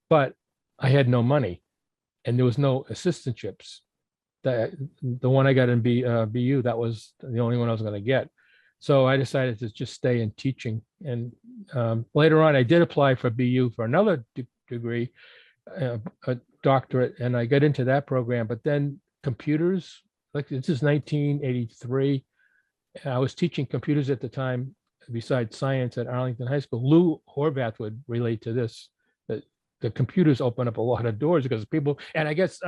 but I had no money and there was no assistantships. The one I got in BU, that was the only one I was going to get. So I decided to just stay in teaching. And later on, I did apply for BU for another degree, a doctorate, and I got into that program. But then computers, like this is 1983. I was teaching computers at the time, besides science at Arlington High School. Lou Horvath would relate to this, that the computers open up a lot of doors because people, and I guess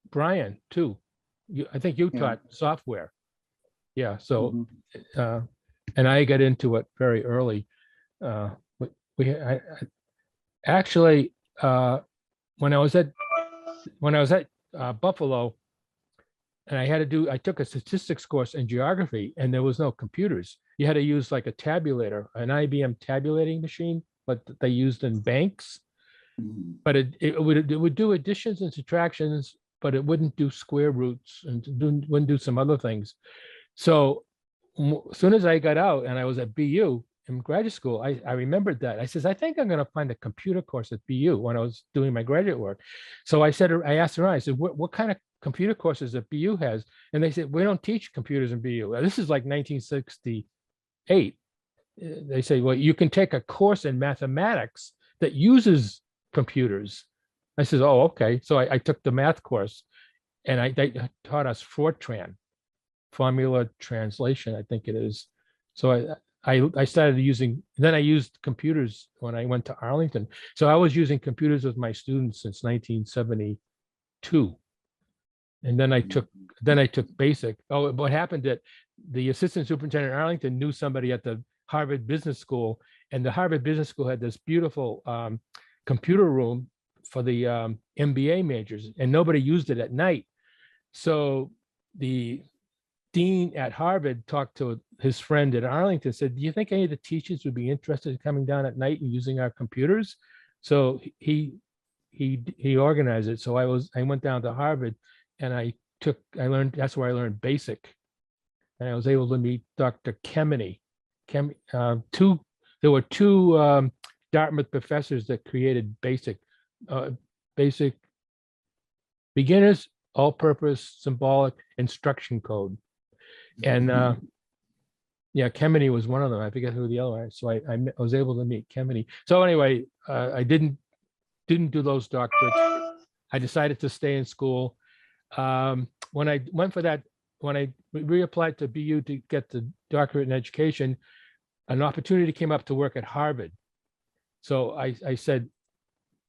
Brian too. I think you taught software. Yeah. So, and I got into it very early. Actually, when I was at Buffalo, and I took a statistics course in geography, and there was no computers. You had to use like a tabulator, an IBM tabulating machine, but they used in banks. But it would do additions and subtractions, but it wouldn't do square roots and wouldn't do some other things. So as soon as I got out and I was at BU in graduate school, I remembered that. I says, I think I'm going to find a computer course at BU when I was doing my graduate work. So I asked around, I said, what kind of computer courses that BU has? And they said, we don't teach computers in BU. This is like 1968. They say, well, you can take a course in mathematics that uses computers. I said, oh, okay. So I took the math course, and they taught us Fortran, formula translation, I think it is. So I started using, then I used computers when I went to Arlington. So I was using computers with my students since 1972. And then I took basic. Oh, what happened that the assistant superintendent in Arlington knew somebody at the Harvard Business School, and the Harvard Business School had this beautiful computer room for the MBA majors, and nobody used it at night. So the dean at Harvard talked to his friend at Arlington, said, do you think any of the teachers would be interested in coming down at night and using our computers? So he organized it. So I went down to Harvard and I learned, that's where I learned BASIC. And I was able to meet Dr. Kemeny. There were two Dartmouth professors that created BASIC, BASIC beginners, all-purpose symbolic instruction code. And yeah, Kemeny was one of them. I forget who the other one is. So I was able to meet Kemeny. So anyway, I didn't do those doctorates. I decided to stay in school. When I went for that, when I reapplied to BU to get the doctorate in education, an opportunity came up to work at Harvard. So I said,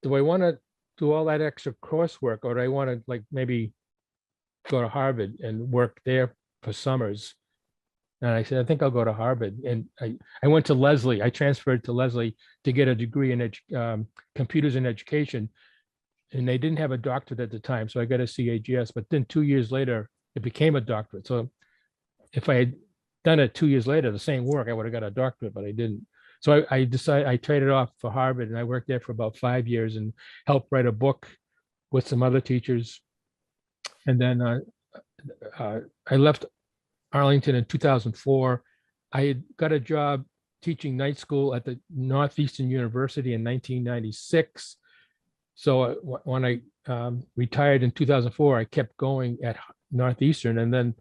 do I want to do all that extra coursework, or do I want to like maybe go to Harvard and work there for summers? And I said, I think I'll go to Harvard. And I went to Lesley. I transferred to Lesley to get a degree in computers in education. And they didn't have a doctorate at the time. So I got a CAGS, but then 2 years later, it became a doctorate. So if I had done it 2 years later, the same work, I would have got a doctorate, but I didn't. So I decided, I traded off for Harvard, and I worked there for about 5 years and helped write a book with some other teachers. And then I left Arlington in 2004. I had got a job teaching night school at the Northeastern University in 1996. So when I retired in 2004, I kept going at Northeastern, and then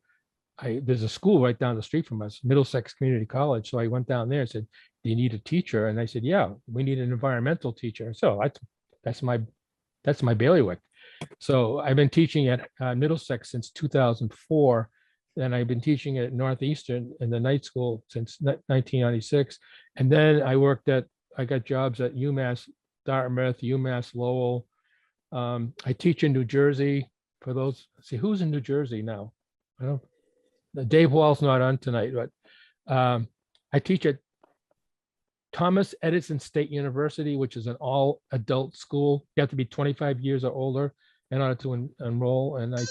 there's a school right down the street from us, Middlesex Community College. So I went down there and said, do you need a teacher? And I said, yeah, we need an environmental teacher. So that's my bailiwick. So I've been teaching at Middlesex since 2004. And I've been teaching at Northeastern in the night school since 1996. And then I got jobs at UMass Dartmouth, UMass Lowell. I teach in New Jersey. For those, see who's in New Jersey now. I don't. Dave Wall's not on tonight, but I teach at Thomas Edison State University, which is an all-adult school. You have to be 25 years or older in order to enroll. And I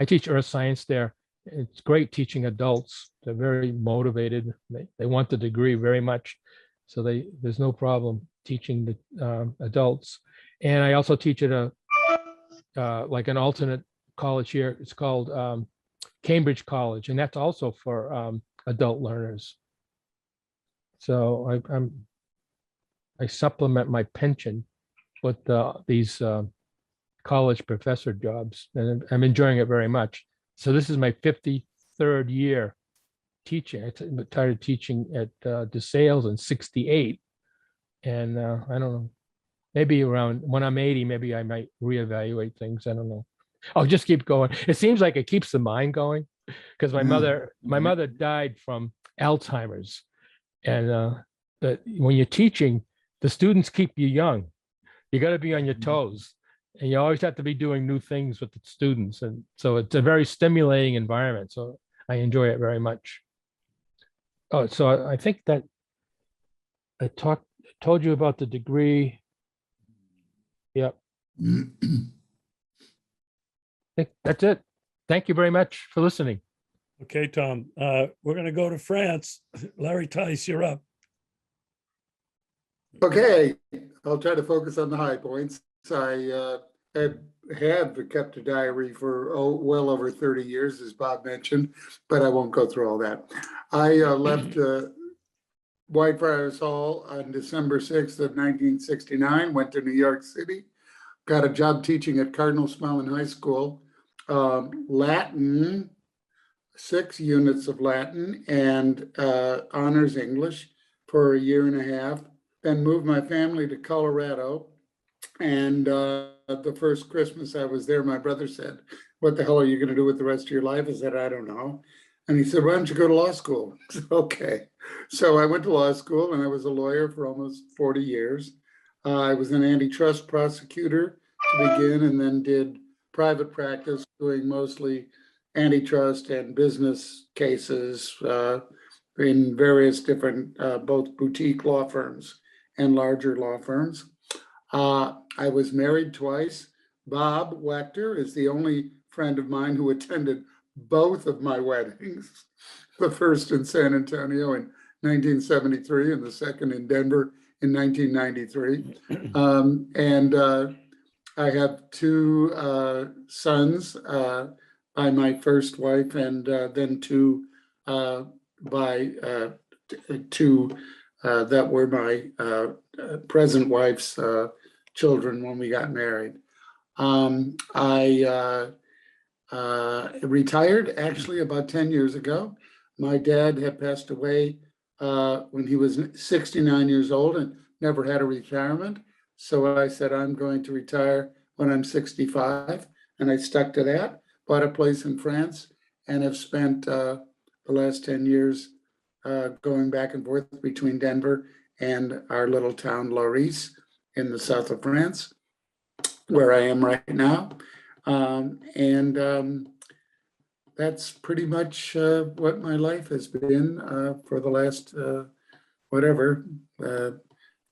teach earth science there. It's great teaching adults. They're very motivated. They want the degree very much. So there's no problem teaching the adults. And I also teach at like an alternate college here. It's called Cambridge College, and that's also for adult learners. So I supplement my pension with these college professor jobs, and I'm enjoying it very much. So this is my 53rd year teaching. I started teaching at DeSales in '68, and I don't know, maybe around when I'm 80, maybe I might reevaluate things. I don't know. I'll just keep going. It seems like it keeps the mind going, because my mother died from Alzheimer's, and when you're teaching, the students keep you young. You got to be on your toes, and you always have to be doing new things with the students, and so it's a very stimulating environment. So I enjoy it very much. Oh, so I think that I told you about the degree. Yep. I think that's it. Thank you very much for listening. Okay, Tom, we're going to go to France. Larry Tice, you're up. Okay, I'll try to focus on the high points. I have kept a diary for well over 30 years, as Bob mentioned, but I won't go through all that. I left Whitefriars Hall on December 6th of 1969, went to New York City, got a job teaching at Cardinal Smellman High School, Latin, 6 units of Latin and honors English for a year and a half, then moved my family to Colorado. And the first Christmas I was there, my brother said, what the hell are you going to do with the rest of your life? I said, I don't know. And he said, why don't you go to law school? I said, okay. So I went to law school, and I was a lawyer for almost 40 years. I was an antitrust prosecutor to begin, and then did private practice, doing mostly antitrust and business cases in various different, both boutique law firms and larger law firms. I was married twice. Bob Wachter is the only friend of mine who attended both of my weddings, the first in San Antonio in 1973 and the second in Denver in 1993. I have two sons by my first wife, and then two by two that were my present wife's children when we got married. I retired actually about 10 years ago. My dad had passed away when he was 69 years old and never had a retirement. So I said, I'm going to retire when I'm 65. And I stuck to that, bought a place in France, and have spent the last 10 years going back and forth between Denver and our little town, Laurice, in the south of France, where I am right now. That's pretty much what my life has been for the last,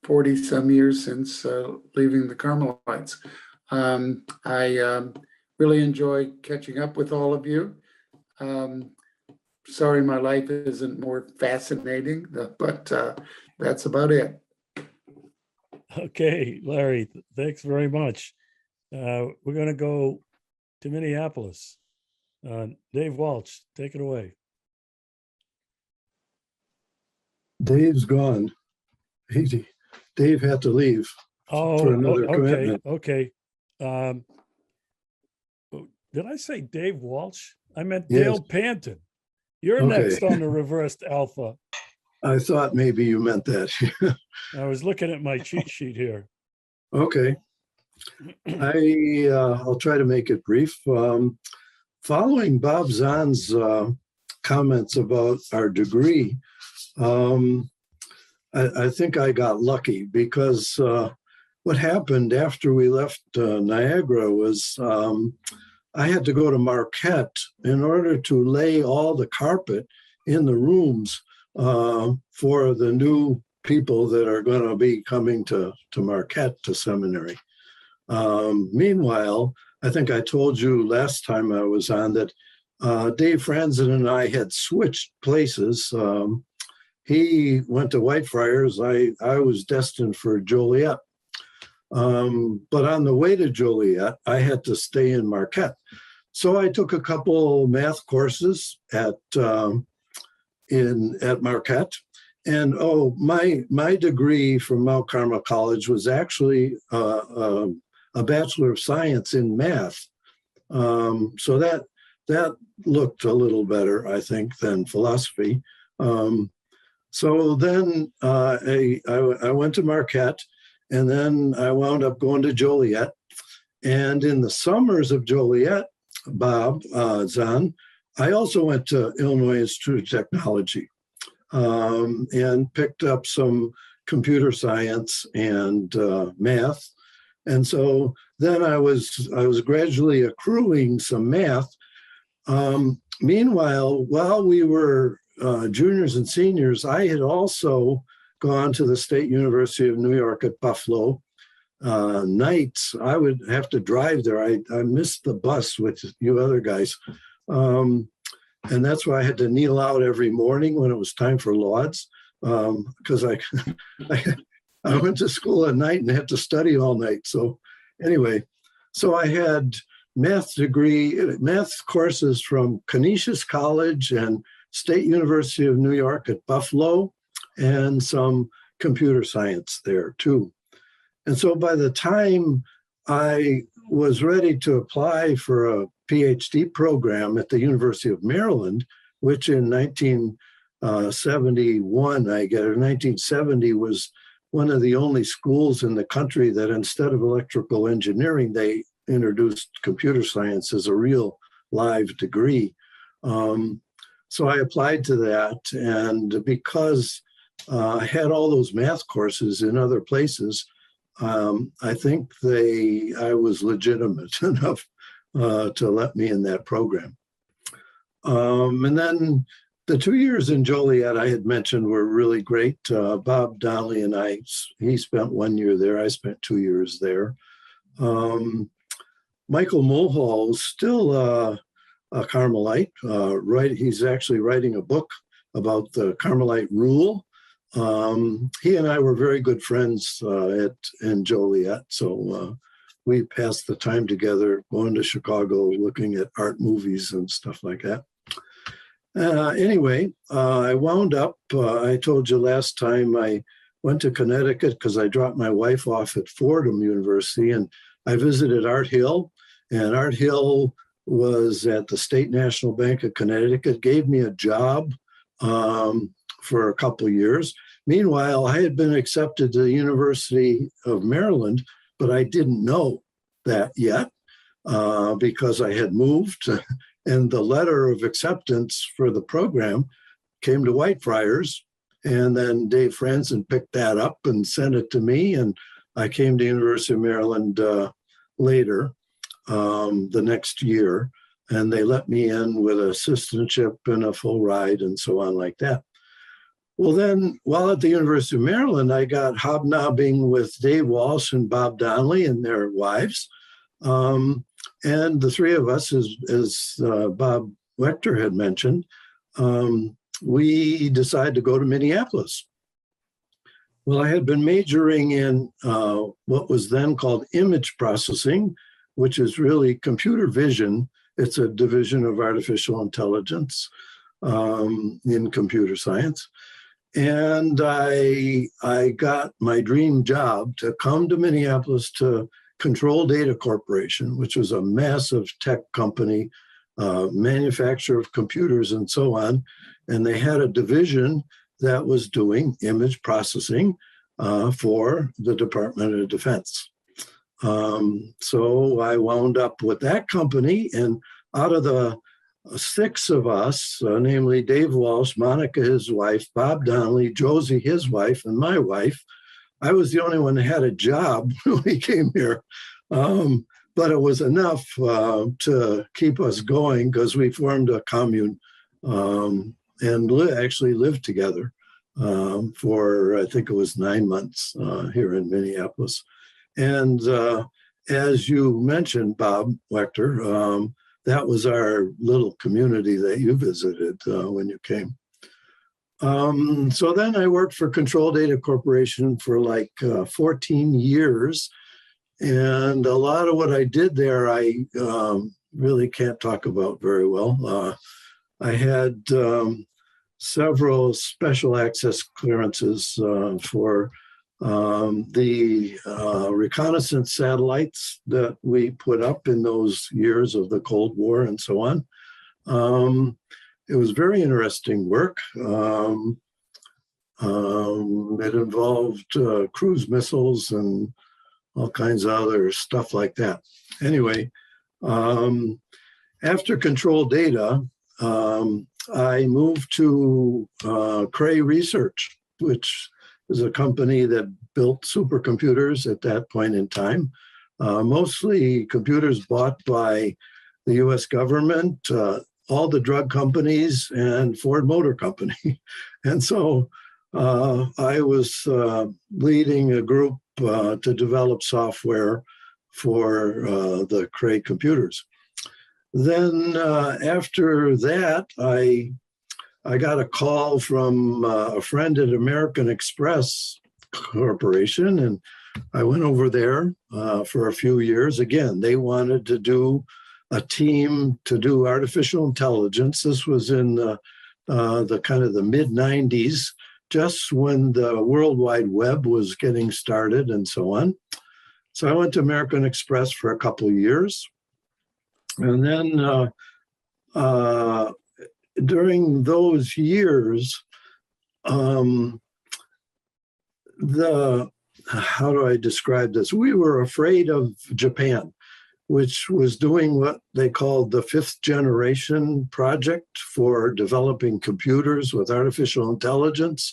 40 some years since leaving the Carmelites. I really enjoy catching up with all of you. Sorry, my life isn't more fascinating, but that's about it. Okay, Larry, thanks very much. We're going to go to Minneapolis. Dave Walsh, take it away. Dave's gone. Dave had to leave for another okay, commitment. okay. Did I say Dave Walsh? I meant Yes. Dale Panton. You're Okay. next on the reversed alpha. I thought maybe you meant that. I was looking at my cheat sheet here. Okay. I'll try to make it brief. Following Bob Zahn's comments about our degree, I think I got lucky because what happened after we left Niagara was I had to go to Marquette in order to lay all the carpet in the rooms for the new people that are going to be coming to Marquette to seminary. Meanwhile, I think I told you last time I was on that Dave Franzen and I had switched places. He went to Whitefriars. I was destined for Joliet. But on the way to Joliet, I had to stay in Marquette. So I took a couple math courses at Marquette. And my degree from Mount Carmel College was actually a Bachelor of Science in math. So that looked a little better, I think, than philosophy. So then I went to Marquette, and then I wound up going to Joliet. And in the summers of Joliet, Bob Zahn, I also went to Illinois Institute of Technology and picked up some computer science and math. And so then I was gradually accruing some math. Meanwhile, while we were juniors and seniors, I had also gone to the State University of New York at Buffalo. Nights, I would have to drive there. I missed the bus with you other guys. And that's why I had to kneel out every morning when it was time for lauds, because I went to school at night and had to study all night. So anyway, so I had math courses from Canisius College and State University of New York at Buffalo, and some computer science there too. And so by the time I was ready to apply for a PhD program at the University of Maryland, which in 1971, or 1970, was one of the only schools in the country that instead of electrical engineering, they introduced computer science as a real live degree. So I applied to that, and because I had all those math courses in other places, I think I was legitimate enough to let me in that program. And then the 2 years in Joliet I had mentioned were really great. Bob Donnelly and he spent 1 year there. I spent 2 years there. Michael Mulhall is still a Carmelite. He's actually writing a book about the Carmelite rule. He and I were very good friends in Joliet, so we passed the time together, going to Chicago, looking at art movies and stuff like that. Anyway, I wound up, I told you last time, I went to Connecticut because I dropped my wife off at Fordham University, and I visited Art Hill, and Art Hill was at the State National Bank of Connecticut, gave me a job for a couple of years. Meanwhile, I had been accepted to the University of Maryland, but I didn't know that yet because I had moved, and the letter of acceptance for the program came to Whitefriars, and then Dave Franzen picked that up and sent it to me, and I came to University of Maryland later the next year, and they let me in with assistantship and a full ride and so on like that. Well, then, while at the University of Maryland, I got hobnobbing with Dave Walsh and Bob Donnelly and their wives. And the three of us, as Bob Wechter had mentioned, we decided to go to Minneapolis. Well, I had been majoring in what was then called image processing, which is really computer vision. It's a division of artificial intelligence in computer science. And I got my dream job to come to Minneapolis to Control Data Corporation, which was a massive tech company, manufacturer of computers and so on. And they had a division that was doing image processing for the Department of Defense. So I wound up with that company, and out of the six of us, namely Dave Walsh, Monica, his wife, Bob Donnelly, Josie, his wife, and my wife, I was the only one that had a job when we came here. But it was enough to keep us going because we formed a commune and actually lived together for, I think it was 9 months here in Minneapolis. And as you mentioned, Bob Wechter, that was our little community that you visited when you came. So then I worked for Control Data Corporation for like 14 years. And a lot of what I did there, I really can't talk about very well. I had several special access clearances for the reconnaissance satellites that we put up in those years of the Cold War and so on. It was very interesting work. It involved cruise missiles and all kinds of other stuff like that. Anyway, after Control Data, I moved to Cray Research, which is a company that built supercomputers at that point in time, mostly computers bought by the US government, all the drug companies, and Ford Motor Company. And so I was leading a group to develop software for the Cray computers. Then after that, I got a call from a friend at American Express Corporation, and I went over there for a few years. Again, they wanted to do a team to do artificial intelligence. This was in the kind of the mid-90s, just when the World Wide Web was getting started and so on. So I went to American Express for a couple of years. And then during those years, how do I describe this? We were afraid of Japan, which was doing what they called the 5th generation project for developing computers with artificial intelligence.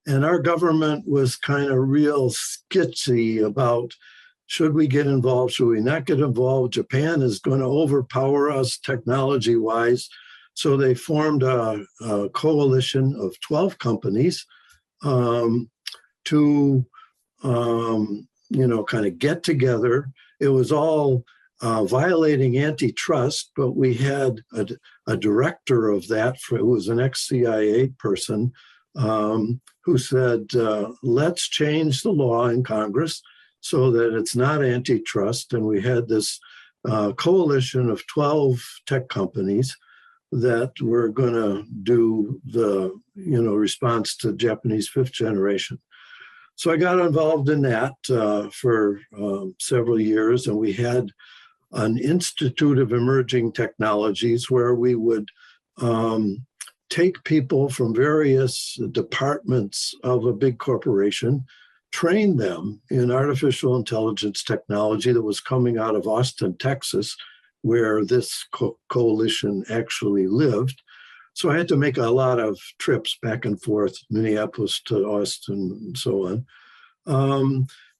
And our government was kind of real sketchy about, should we get involved? Should we not get involved? Japan is going to overpower us technology-wise. So they formed a coalition of 12 companies to, kind of get together. It was all violating antitrust, but we had a director of that who was an ex-CIA person who said, let's change the law in Congress so that it's not antitrust. And we had this coalition of 12 tech companies that were going to do the response to Japanese fifth generation. So I got involved in that for several years, and we had an Institute of Emerging Technologies where we would take people from various departments of a big corporation, train them in artificial intelligence technology that was coming out of Austin, Texas, where this coalition actually lived. So I had to make a lot of trips back and forth, Minneapolis to Austin and so on.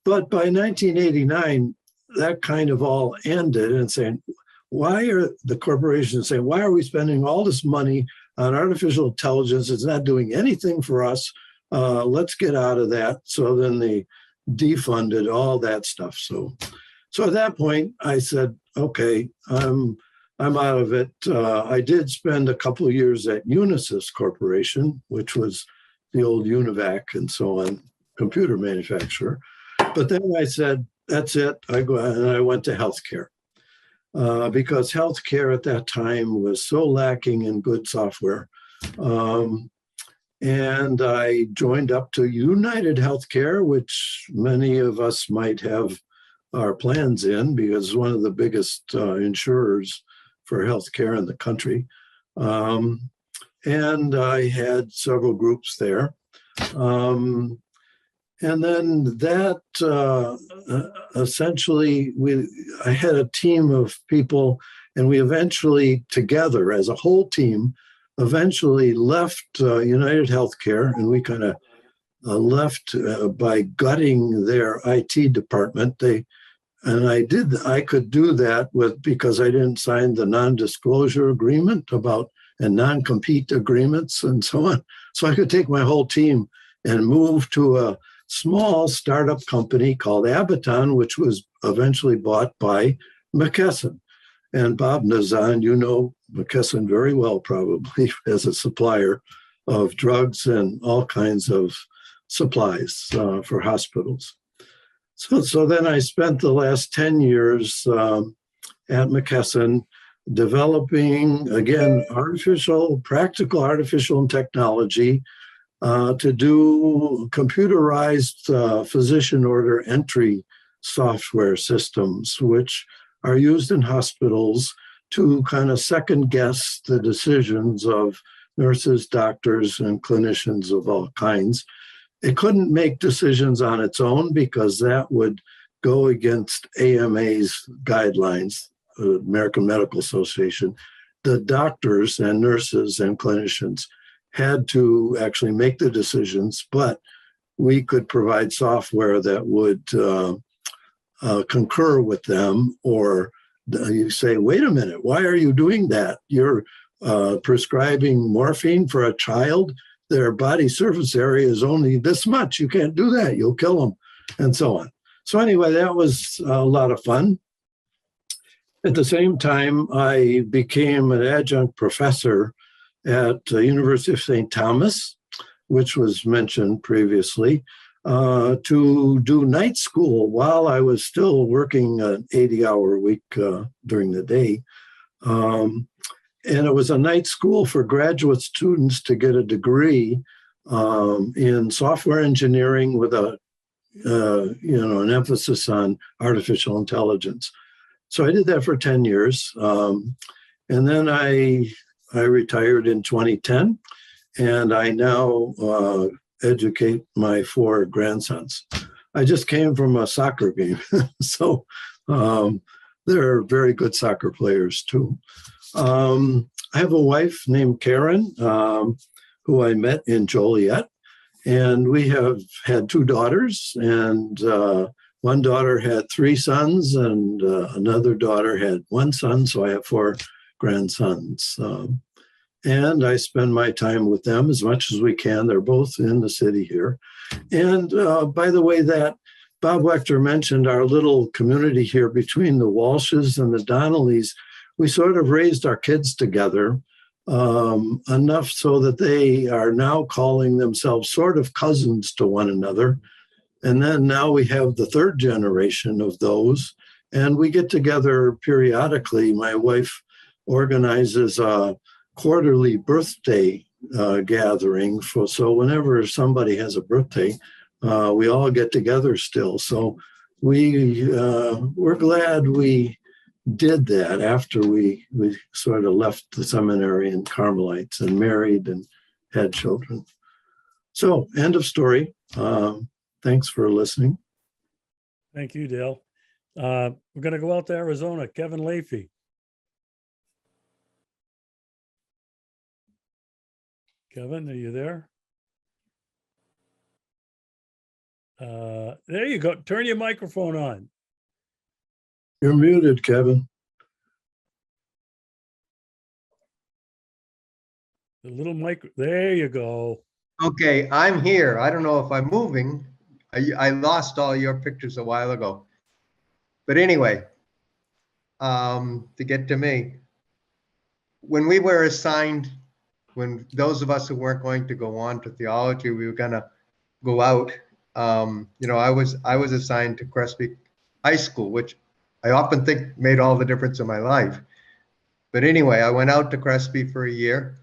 But by 1989, that kind of all ended, and saying, why are the corporations saying, why are we spending all this money on artificial intelligence? It's not doing anything for us. Let's get out of that. So then they defunded all that stuff. So at that point, I said, okay, I'm out of it. I did spend a couple of years at Unisys Corporation, which was the old Univac and so on, computer manufacturer. But then I said, that's it. I went to healthcare because healthcare at that time was so lacking in good software. And I joined up to United Healthcare, which many of us might have our plans in because it's one of the biggest insurers for healthcare in the country. And I had several groups there. And then that essentially, I had a team of people, and we eventually together as a whole team eventually left United Healthcare, and we kind of left by gutting their IT department. I could do that because I didn't sign the non-disclosure agreement and non-compete agreements and so on. So I could take my whole team and move to a small startup company called Abaton, which was eventually bought by McKesson. And Bob Nazan, you know McKesson very well, probably, as a supplier of drugs and all kinds of supplies for hospitals. So then I spent the last 10 years at McKesson developing, again, practical artificial technology to do computerized physician order entry software systems, which are used in hospitals to kind of second guess the decisions of nurses, doctors, and clinicians of all kinds. It couldn't make decisions on its own because that would go against AMA's guidelines, American Medical Association. The doctors and nurses and clinicians had to actually make the decisions, but we could provide software that would concur with them, or you say, wait a minute, why are you doing that? You're prescribing morphine for a child. Their body surface area is only this much. You can't do that. You'll kill them, and so on. So anyway, that was a lot of fun. At the same time, I became an adjunct professor at the University of St. Thomas, which was mentioned previously, to do night school while I was still working an 80-hour week during the day. And it was a night school for graduate students to get a degree in software engineering with an emphasis on artificial intelligence. So I did that for 10 years. And then I retired in 2010, and I now educate my 4 grandsons. I just came from a soccer game, so they're very good soccer players too. I have a wife named Karen, who I met in Joliet, and we have had 2 daughters, and one daughter had 3 sons, and another daughter had 1 son, so I have 4 grandsons. And I spend my time with them as much as we can. They're both in the city here. And by the way, that Bob Wechter mentioned our little community here between the Walshes and the Donnellys. We sort of raised our kids together enough so that they are now calling themselves sort of cousins to one another. And then now we have the third generation of those, and we get together periodically. My wife organizes a quarterly birthday gathering so whenever somebody has a birthday, we all get together still. So we're glad we did that after we sort of left the seminary in Carmelites and married and had children. So end of story. Thanks for listening. Thank you, Dale. We're going to go out to Arizona. Kevin Leafy. Kevin, are you there? There you go. Turn your microphone on. You're muted, Kevin. The little mic. There you go. Okay, I'm here. I don't know if I'm moving. I lost all your pictures a while ago. But anyway, to get to me, when we were assigned, when those of us who weren't going to go on to theology, we were going to go out. I was assigned to Crespi High School, which I often think made all the difference in my life. But anyway, I went out to Crespi for a year,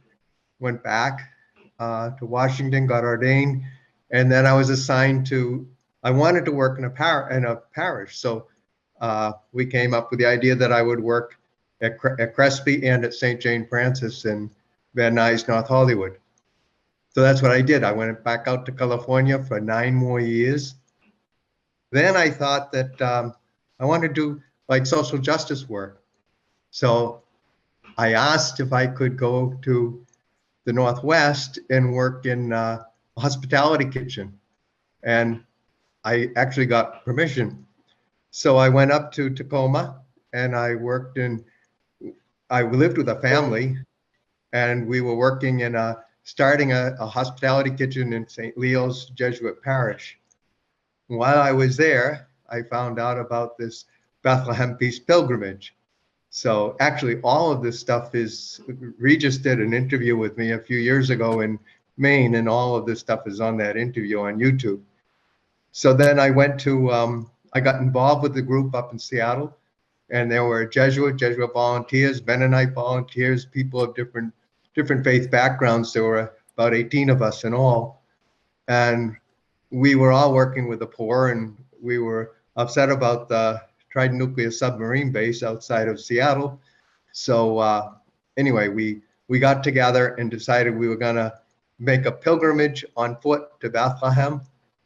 went back to Washington, got ordained, and then I was assigned to. I wanted to work in a parish, so we came up with the idea that I would work at Crespi and at St. Jane Francis in Van Nuys, North Hollywood. So that's what I did. I went back out to California for 9 more years. Then I thought that I wanted to do like social justice work. So I asked if I could go to the Northwest and work in a hospitality kitchen. And I actually got permission. So I went up to Tacoma and I lived with a family, and we were working in starting a hospitality kitchen in St. Leo's Jesuit parish. While I was there, I found out about this Bethlehem Peace Pilgrimage. So actually all of this stuff Regis did an interview with me a few years ago in Maine, and all of this stuff is on that interview on YouTube. So then I went to, I got involved with the group up in Seattle, and there were Jesuit volunteers, Mennonite volunteers, people of different faith backgrounds. There were about 18 of us in all. And we were all working with the poor, and we were upset about the Trident nuclear submarine base outside of Seattle. So anyway, we got together and decided we were gonna make a pilgrimage on foot to Bethlehem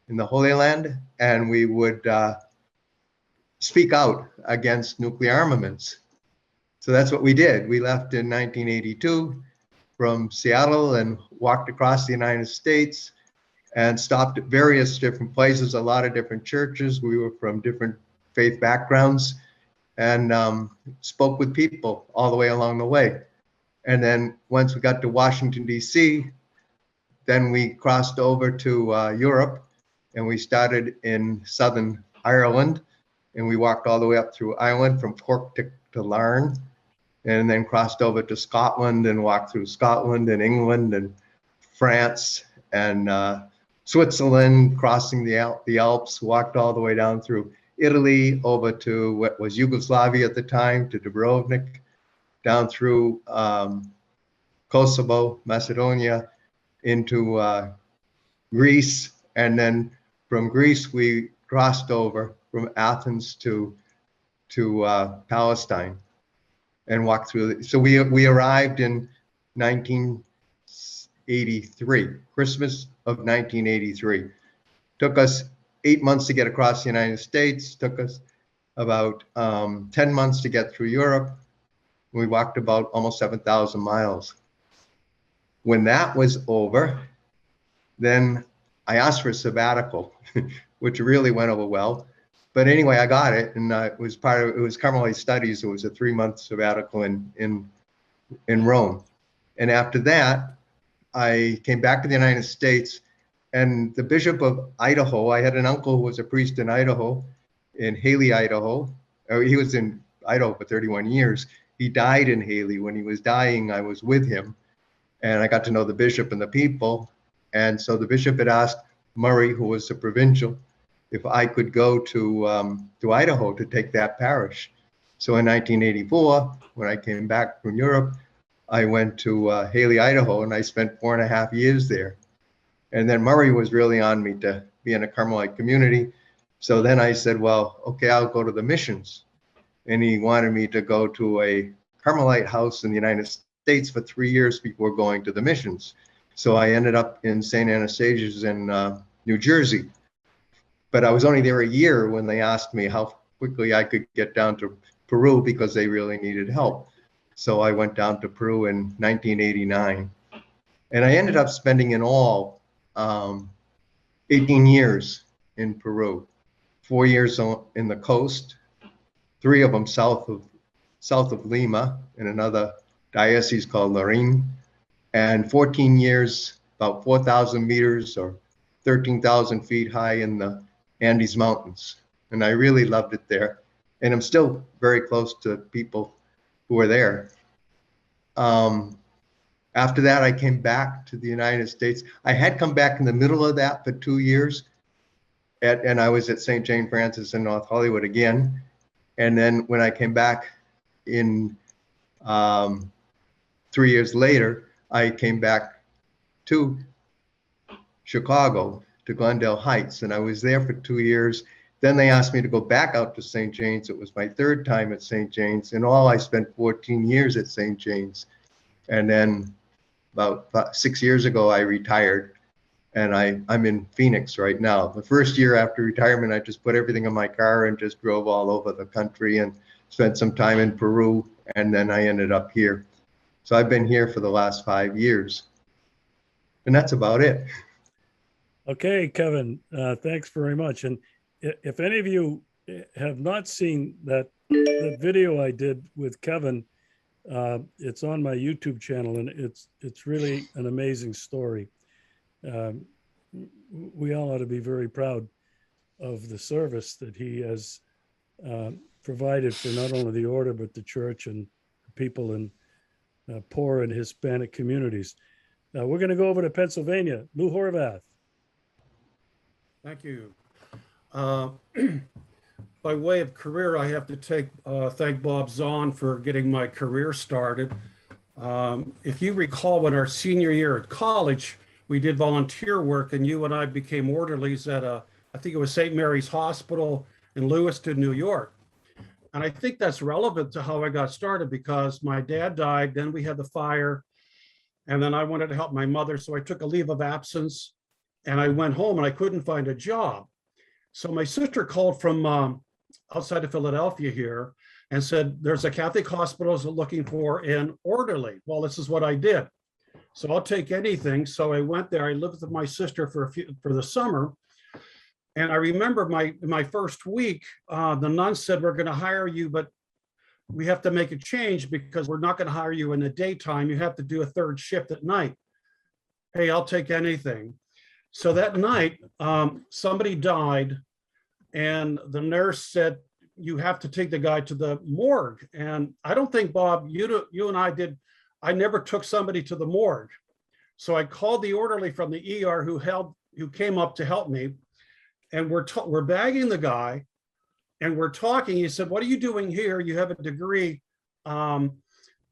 in the Holy Land, and we would speak out against nuclear armaments. So that's what we did. We left in 1982 from Seattle and walked across the United States and stopped at various different places, a lot of different churches. We were from different faith backgrounds, and spoke with people all the way along the way. And then once we got to Washington, D.C., then we crossed over to Europe, and we started in Southern Ireland, and we walked all the way up through Ireland from Cork to Larne, and then crossed over to Scotland and walked through Scotland and England and France and Switzerland, crossing the Alps, walked all the way down through Italy, over to what was Yugoslavia at the time, to Dubrovnik, down through Kosovo, Macedonia, into Greece, and then from Greece we crossed over from Athens to Palestine and walked through. So we arrived in 1983, Christmas of 1983. Took us 8 months to get across the United States. Took us about 10 months to get through Europe. We walked about almost 7,000 miles. When that was over, then I asked for a sabbatical, which really went over well. But anyway, I got it, and it was Carmelite Studies. It was a 3-month sabbatical in Rome. And after that, I came back to the United States, And the Bishop of Idaho, I had an uncle who was a priest in Idaho, in Haley, Idaho. He was in Idaho for 31 years. He died in Haley. When he was dying, I was with him, and I got to know the bishop and the people. And so the bishop had asked Murray, who was the provincial, if I could go to Idaho to take that parish. So in 1984, when I came back from Europe, I went to Haley, Idaho, and I spent 4.5 years there. And then Murray was really on me to be in a Carmelite community. So then I said, well, okay, I'll go to the missions. And he wanted me to go to a Carmelite house in the United States for 3 years before going to the missions. So I ended up in St. Anastasia's in New Jersey. But I was only there a year when they asked me how quickly I could get down to Peru because they really needed help. So I went down to Peru in 1989. And I ended up spending in all 18 years in Peru, 4 years in the coast, 3 of them south of Lima in another diocese called Larin, and 14 years, about 4,000 meters or 13,000 feet high in the Andes Mountains. And I really loved it there. And I'm still very close to people who are there. After that, I came back to the United States. I had come back in the middle of that for 2 years. And I was at St. Jane Francis in North Hollywood again. And then when I came back in 3 years later, I came back to Chicago, to Glendale Heights, and I was there for 2 years. Then they asked me to go back out to St. Jane's. It was my 3rd time at St. Jane's. In all, I spent 14 years at St. Jane's. And then about 6 years ago, I retired, and I'm in Phoenix right now. The first year after retirement, I just put everything in my car and just drove all over the country and spent some time in Peru, and then I ended up here. So I've been here for the last 5 years. And that's about it. Okay, Kevin, thanks very much. And if any of you have not seen the video I did with Kevin, it's on my YouTube channel, and it's really an amazing story. We all ought to be very proud of the service that he has provided for not only the order, but the church and people in poor and Hispanic communities. We're going to go over to Pennsylvania. Lou Horvath. Thank you. By way of career, I have to thank Bob Zahn for getting my career started. If you recall, when our senior year at college, we did volunteer work, and you and I became orderlies at I think it was St. Mary's Hospital in Lewiston, New York. And I think that's relevant to how I got started, because my dad died, then we had the fire, and then I wanted to help my mother. So I took a leave of absence and I went home, and I couldn't find a job. So my sister called from outside of Philadelphia here and said, there's a Catholic hospital looking for an orderly. Well, this is what I did. So I'll take anything. So I went there. I lived with my sister for the summer. And I remember my first week, the nun said, we're going to hire you, but we have to make a change because we're not going to hire you in the daytime. You have to do a 3rd shift at night. Hey, I'll take anything. So that night, somebody died, and the nurse said, you have to take the guy to the morgue. And I don't think, Bob, you and I did, I never took somebody to the morgue. So I called the orderly from the ER who came up to help me. And we're bagging the guy, and we're talking. He said, what are you doing here? You have a degree. Why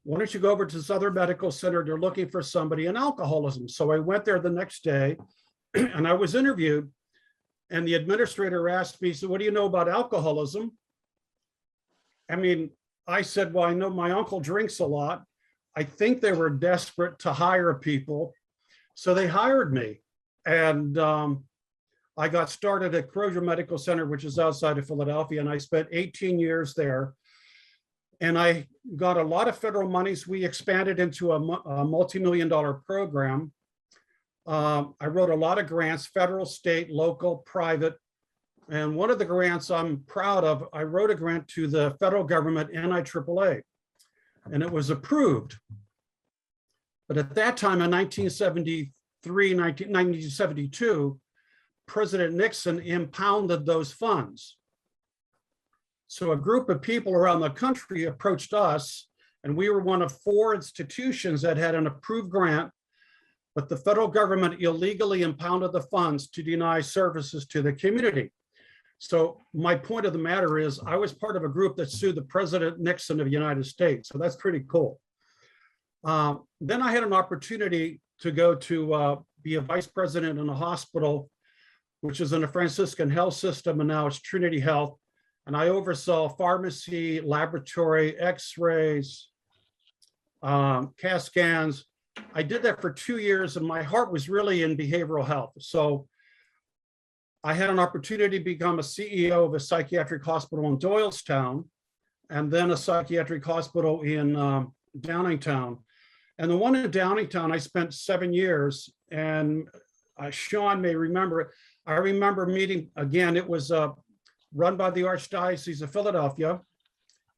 don't you go over to this other medical center? They're looking for somebody in alcoholism. So I went there the next day, and I was interviewed, and the administrator asked me, so what do you know about alcoholism? I mean, I said, well, I know my uncle drinks a lot. I think they were desperate to hire people. So they hired me. And I got started at Crozier Medical Center, which is outside of Philadelphia, and I spent 18 years there. And I got a lot of federal monies. We expanded into a multi-million-dollar program. I wrote a lot of grants, federal, state, local, private. And one of the grants I'm proud of, I wrote a grant to the federal government, NIAAA, and it was approved. But at that time in 1973, 3, 1972, President Nixon impounded those funds. So a group of people around the country approached us, and we were one of 4 institutions that had an approved grant, but the federal government illegally impounded the funds to deny services to the community. So my point of the matter is I was part of a group that sued the President Nixon of the United States. So that's pretty cool. Then I had an opportunity to go to be a vice president in a hospital, which is in a Franciscan health system, and now it's Trinity Health. And I oversaw pharmacy, laboratory, x-rays, CAT scans. I did that for 2 years, and my heart was really in behavioral health. So I had an opportunity to become a CEO of a psychiatric hospital in Doylestown, and then a psychiatric hospital in Downingtown. And the one in Downingtown, I spent 7 years, and Sean may remember it. I remember meeting, again, it was run by the Archdiocese of Philadelphia.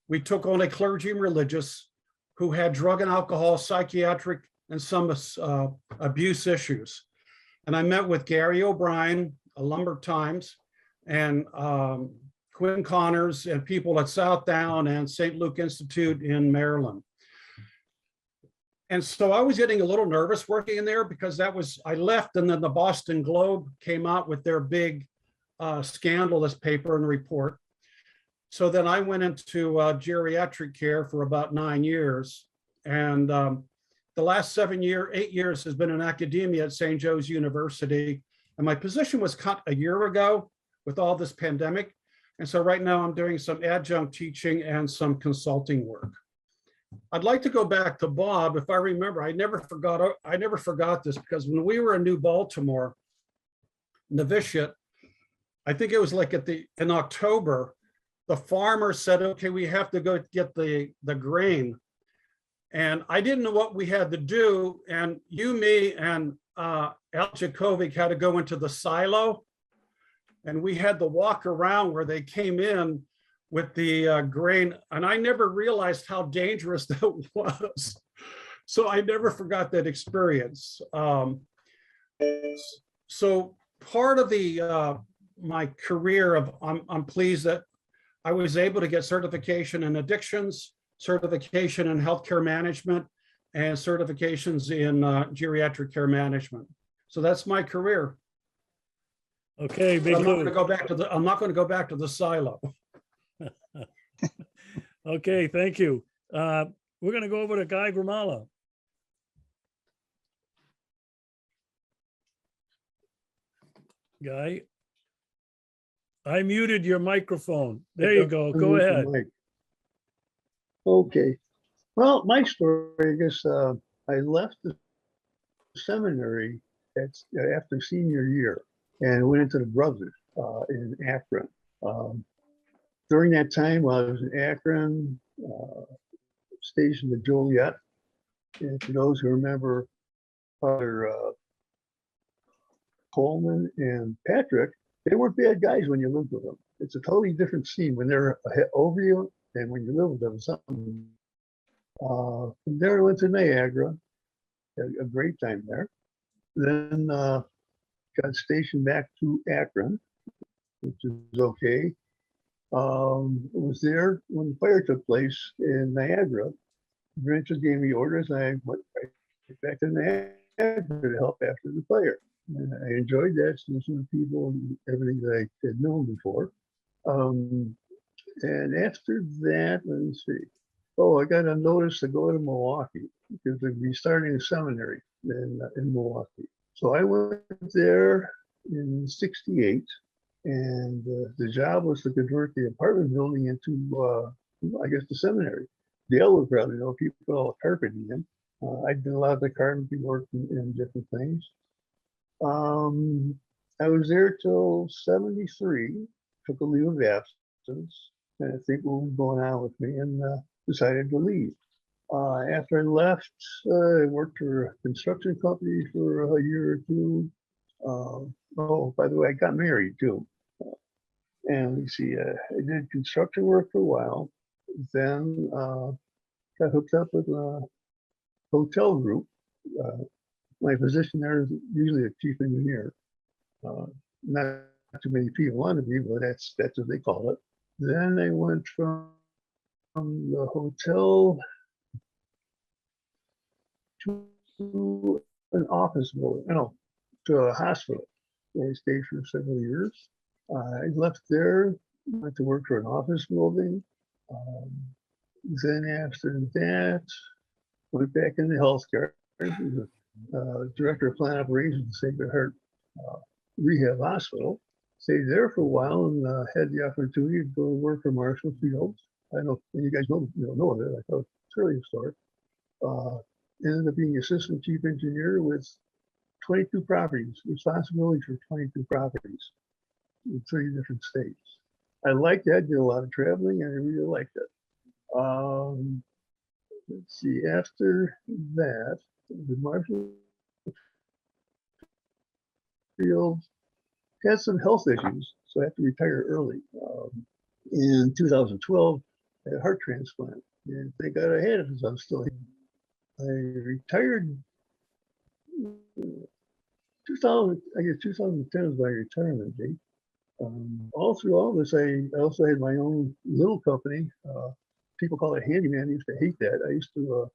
We took on a clergy and religious who had drug and alcohol, psychiatric, and some abuse issues. And I met with Gary O'Brien, a number of times, and Quinn Connors, and people at Southdown and St. Luke Institute in Maryland. And so I was getting a little nervous working in there because I left, and then the Boston Globe came out with their big scandalous paper and report. So then I went into geriatric care for about 9 years. And the last 8 years has been in academia at St. Joe's University. And my position was cut a year ago with all this pandemic. And so right now I'm doing some adjunct teaching and some consulting work. I'd like to go back to Bob. If I remember, I never forgot this, because when we were in New Baltimore, novitiate, I think it was like in October, the farmer said, okay, we have to go get the grain. And I didn't know what we had to do. And you, me, and Al Jacovic had to go into the silo. And we had to walk around where they came in with the grain. And I never realized how dangerous that was. So I never forgot that experience. So part of my career I'm pleased that I was able to get certification in addictions, certification in healthcare management, and certifications in geriatric care management. So that's my career. Okay, I'm Big not going Lou. to go back to I'm not going to go back to the silo. Okay, thank you. We're going to go over to Guy Gramala. Guy, I muted your microphone. There you go. Go Unmute the ahead. mic. Okay. Well, my story, I guess, I left the seminary after senior year and went into the Brothers in Akron. During that time, while I was in Akron, stationed at Joliet. And for those who remember Father Coleman and Patrick, they weren't bad guys when you lived with them. It's a totally different scene when they're over you and when you live with them. Something. From there, I went to Niagara, had a great time there. Then got stationed back to Akron, which is okay. Was there when the fire took place in Niagara. Rancher gave me orders, and I went right back to Niagara to help after the fire. And I enjoyed that, seeing some people and everything that I had known before. And after that, let me see. Oh, I got a notice to go to Milwaukee because they'd be starting a seminary in Milwaukee. So I went there in '68, and the job was to convert the apartment building into, I guess, the seminary. Dale would probably know, people all carpeting in. I did a lot of the carpentry work in different things. I was there till '73, took a leave of absence, and I think what was going on with me, and decided to leave. After I left, I worked for a construction company for a year or two. Oh, by the way, I got married too. And let's see, I did construction work for a while. Then got hooked up with a hotel group, my position there is usually a chief engineer. Not too many people want to be, but that's what they call it. Then I went from the hotel to an office building, no, to a hospital, where I stayed for several years. I left there, went to work for an office building. Then after that, went back into healthcare. Director of plant operations at Sacred Heart Rehab Hospital. Stayed there for a while and had the opportunity to go work for Marshall Fields. I don't know, and you guys know of it. I thought it's really historic. Ended up being assistant chief engineer with 22 properties, responsibility for 22 properties in 3 different states. I liked that, did a lot of traveling, and I really liked it. Let's see, after that, the Marshall Fields had some health issues, so I had to retire early. In 2012, I had a heart transplant, and thank God I had it because I'm still here. I retired 2000, I guess 2010 was my retirement date. All through all this, I also had my own little company. People call it handyman. I used to hate that. I used to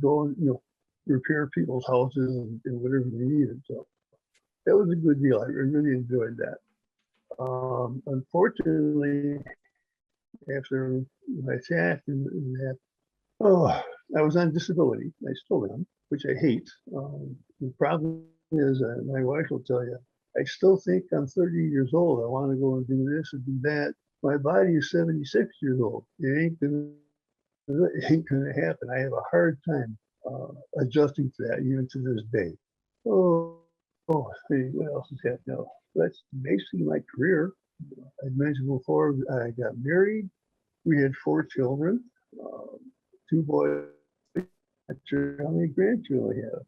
go and repair people's houses and whatever they needed. So that was a good deal. I really enjoyed that. Unfortunately, after my attack and that, I was on disability. I still am, which I hate. The problem is, my wife will tell you, I still think I'm 30 years old. I want to go and do this and do that. My body is 76 years old. It ain't gonna happen. I have a hard time adjusting to that, even to this day. Hey, what else is happening now? That's basically my career. I mentioned before, I got married. We had 4 children, 2 boys. I'm not sure how many grandchildren I have.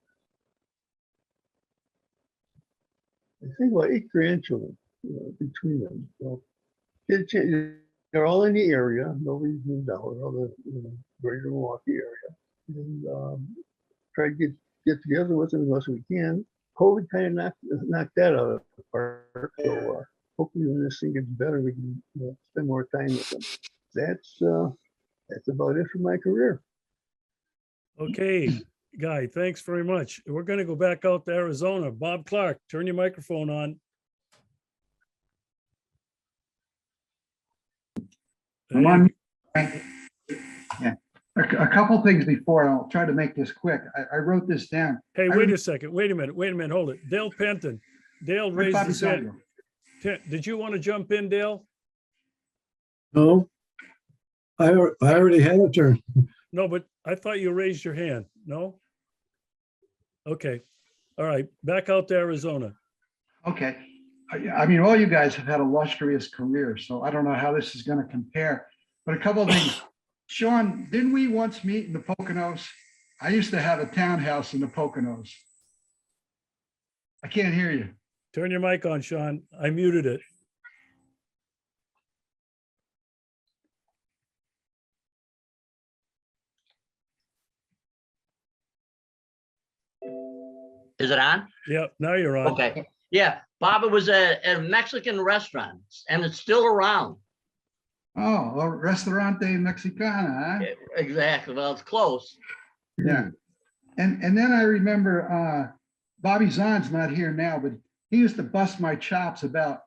I think about 8 grandchildren between them. So they're all in the area. Nobody's moved out. They're all in the greater Milwaukee area. And try to get together with them as much as we can. COVID kind of knocked that out of the park. So hopefully when this thing gets better, we can spend more time with them. That's about it for my career. Okay, Guy, thanks very much. We're going to go back out to Arizona. Bob Clark, turn your microphone on. I'm on. Yeah. A couple things before, and I'll try to make this quick. I wrote this down. Hey, wait a second. Wait a minute. Hold it. Dale Penton. Dale raised his hand. Did you want to jump in, Dale? No, I already had a turn. No, but I thought you raised your hand. No? Okay. All right. Back out to Arizona. Okay. I mean, all you guys have had a illustrious career, so I don't know how this is going to compare. But a couple of things. Sean, didn't we once meet in the Poconos? I used to have a townhouse in the Poconos. I can't hear you. Turn your mic on, Sean. I muted it. Is it on? Yeah, now you're on. Okay. Yeah, Bob, it was a Mexican restaurant, and it's still around. Oh, well, Restaurante Mexicana, huh? Exactly. Well, it's close. Yeah. And then I remember Bobby Zahn's not here now, but he used to bust my chops about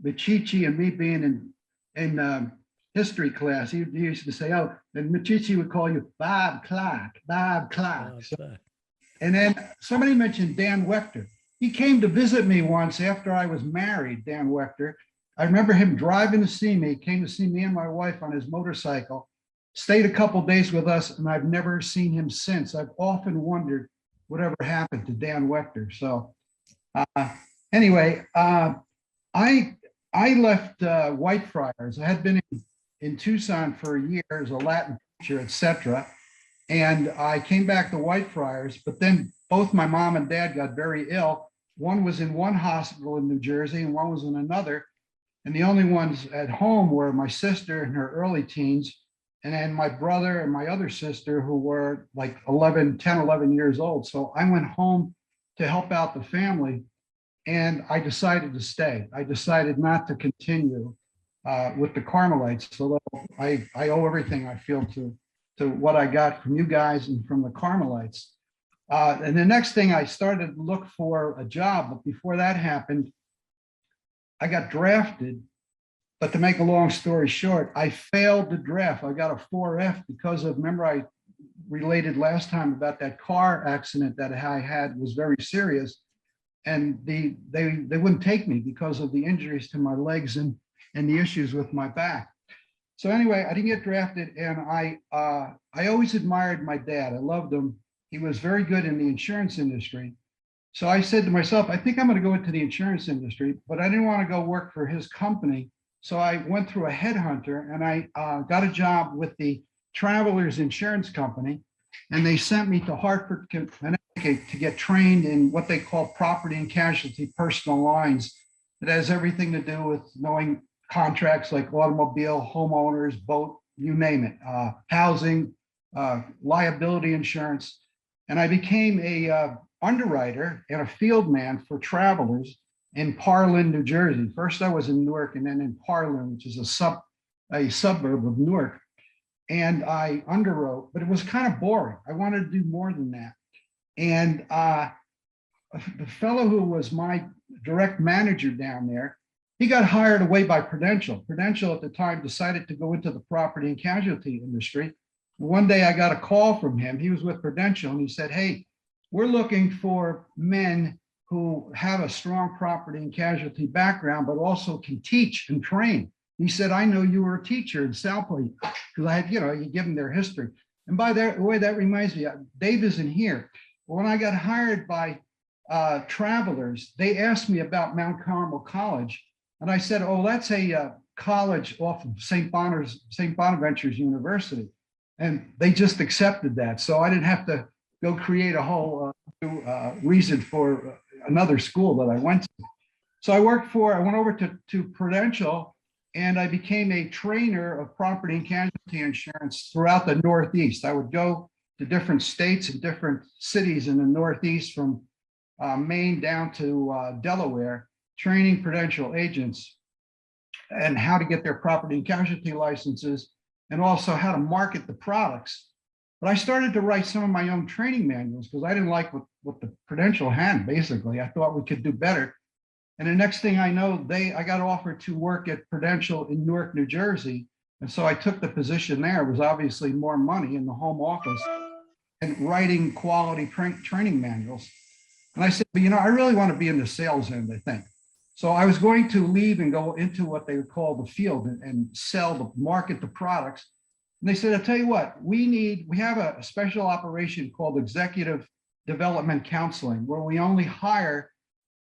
Machichi and me being in history class. He used to say, oh, and Machichi would call you Bob Clark, Bob Clark. And then somebody mentioned Dan Wechter. He came to visit me once after I was married, Dan Wechter. I remember him driving to see me, came to see me and my wife on his motorcycle, stayed a couple days with us, and I've never seen him since. I've often wondered whatever happened to Dan Wechter. So anyway, I left Whitefriars. I had been in Tucson for a year as a Latin teacher, etc. And I came back to Whitefriars, but then both my mom and dad got very ill. One was in one hospital in New Jersey and one was in another. And the only ones at home were my sister in her early teens, and then my brother and my other sister who were like 10, 11 years old. So I went home to help out the family. And I decided to stay. I decided not to continue with the Carmelites, although I owe everything I feel to what I got from you guys and from the Carmelites. And the next thing, I started to look for a job, but before that happened, I got drafted. But to make a long story short, I failed the draft. I got a 4F because of, remember I related last time about that car accident that I had was very serious. And they wouldn't take me because of the injuries to my legs and the issues with my back. So anyway, I didn't get drafted, and I always admired my dad. I loved him. He was very good in the insurance industry. So I said to myself, I think I'm going to go into the insurance industry, but I didn't want to go work for his company. So I went through a headhunter, and I got a job with the Travelers Insurance Company, and they sent me to Hartford, Connecticut to get trained in what they call property and casualty personal lines. It has everything to do with knowing contracts like automobile, homeowners, boat, you name it, housing, liability insurance. And I became a underwriter and a field man for Travelers in Parlin, New Jersey. First I was in Newark, and then in Parlin, which is a suburb of Newark. And I underwrote, but it was kind of boring. I wanted to do more than that. And the fellow who was my direct manager down there, he got hired away by Prudential. Prudential at the time decided to go into the property and casualty industry. One day I got a call from him. He was with Prudential, and he said, hey, we're looking for men who have a strong property and casualty background, but also can teach and train. He said, I know you were a teacher in South Point, because I had, you give them their history. And by the way, that reminds me, Dave isn't here. When I got hired by Travelers, they asked me about Mount Carmel College. And I said, oh, that's a college off of St. Bonaventure's University. And they just accepted that. So I didn't have to go create a whole reason for another school that I went to. So I went over to Prudential, and I became a trainer of property and casualty insurance throughout the Northeast. I would go to different states and different cities in the Northeast, from Maine down to Delaware, training Prudential agents and how to get their property and casualty licenses, and also how to market the products. But I started to write some of my own training manuals because I didn't like what the Prudential had, basically. I thought we could do better. And the next thing I know, I got offered to work at Prudential in Newark, New Jersey. And so I took the position there. It was obviously more money in the home office and writing quality training manuals. And I said, but I really want to be in the sales end, I think. So I was going to leave and go into what they would call the field and market the products. And they said, I'll tell you what, we have a special operation called executive development counseling, where we only hire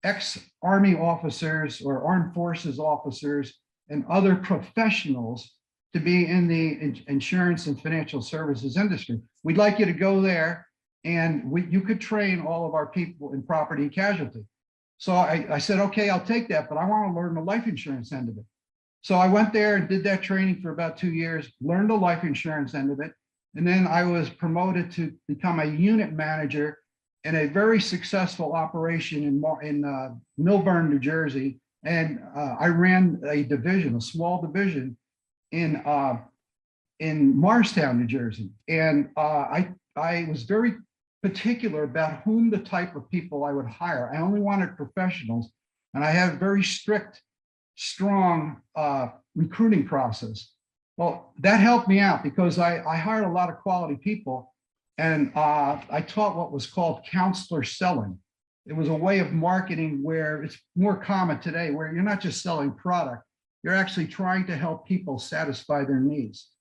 ex-Army officers or armed forces officers and other professionals to be in the insurance and financial services industry. We'd like you to go there, and you could train all of our people in property and casualty. So I said, okay, I'll take that, but I want to learn the life insurance end of it. So I went there and did that training for about 2 years, learned the life insurance end of it. And then I was promoted to become a unit manager in a very successful operation in Millburn, New Jersey. And I ran a small division in Morristown, New Jersey. And I was very particular about whom the type of people I would hire. I only wanted professionals, and I had a very strict, strong recruiting process. Well, that helped me out because I hired a lot of quality people, and I taught what was called counselor selling. It was a way of marketing where it's more common today, where you're not just selling product, you're actually trying to help people satisfy their needs.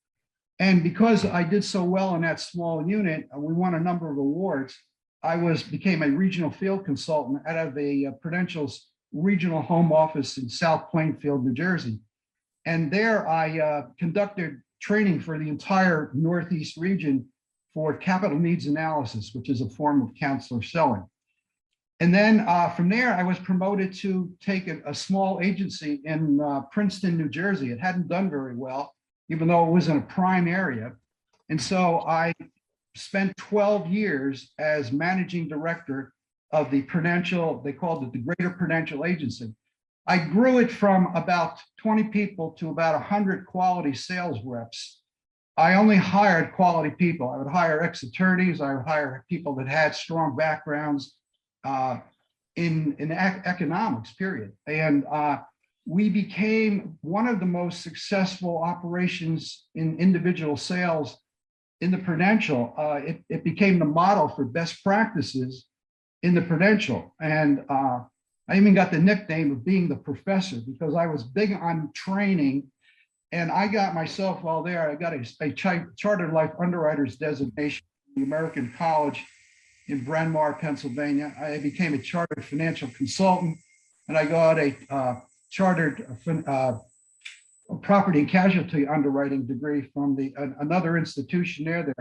And because I did so well in that small unit, we won a number of awards. I became a regional field consultant out of Prudential's regional home office in South Plainfield, New Jersey. And there I conducted training for the entire Northeast region for capital needs analysis, which is a form of counselor selling. And then from there, I was promoted to take a small agency in Princeton, New Jersey. It hadn't done very well, even though it was in a prime area. And so I spent 12 years as managing director of the Prudential, they called it the Greater Prudential Agency. I grew it from about 20 people to about 100 quality sales reps. I only hired quality people. I would hire ex-attorneys. I would hire people that had strong backgrounds in economics, period. And we became one of the most successful operations in individual sales in the Prudential. It became the model for best practices in the Prudential. And I even got the nickname of being the professor because I was big on training. And I got myself while there, I got a chartered life underwriter's designation from the American College in Bryn Mawr, Pennsylvania. I became a chartered financial consultant, and I got a chartered property and casualty underwriting degree from another institution there.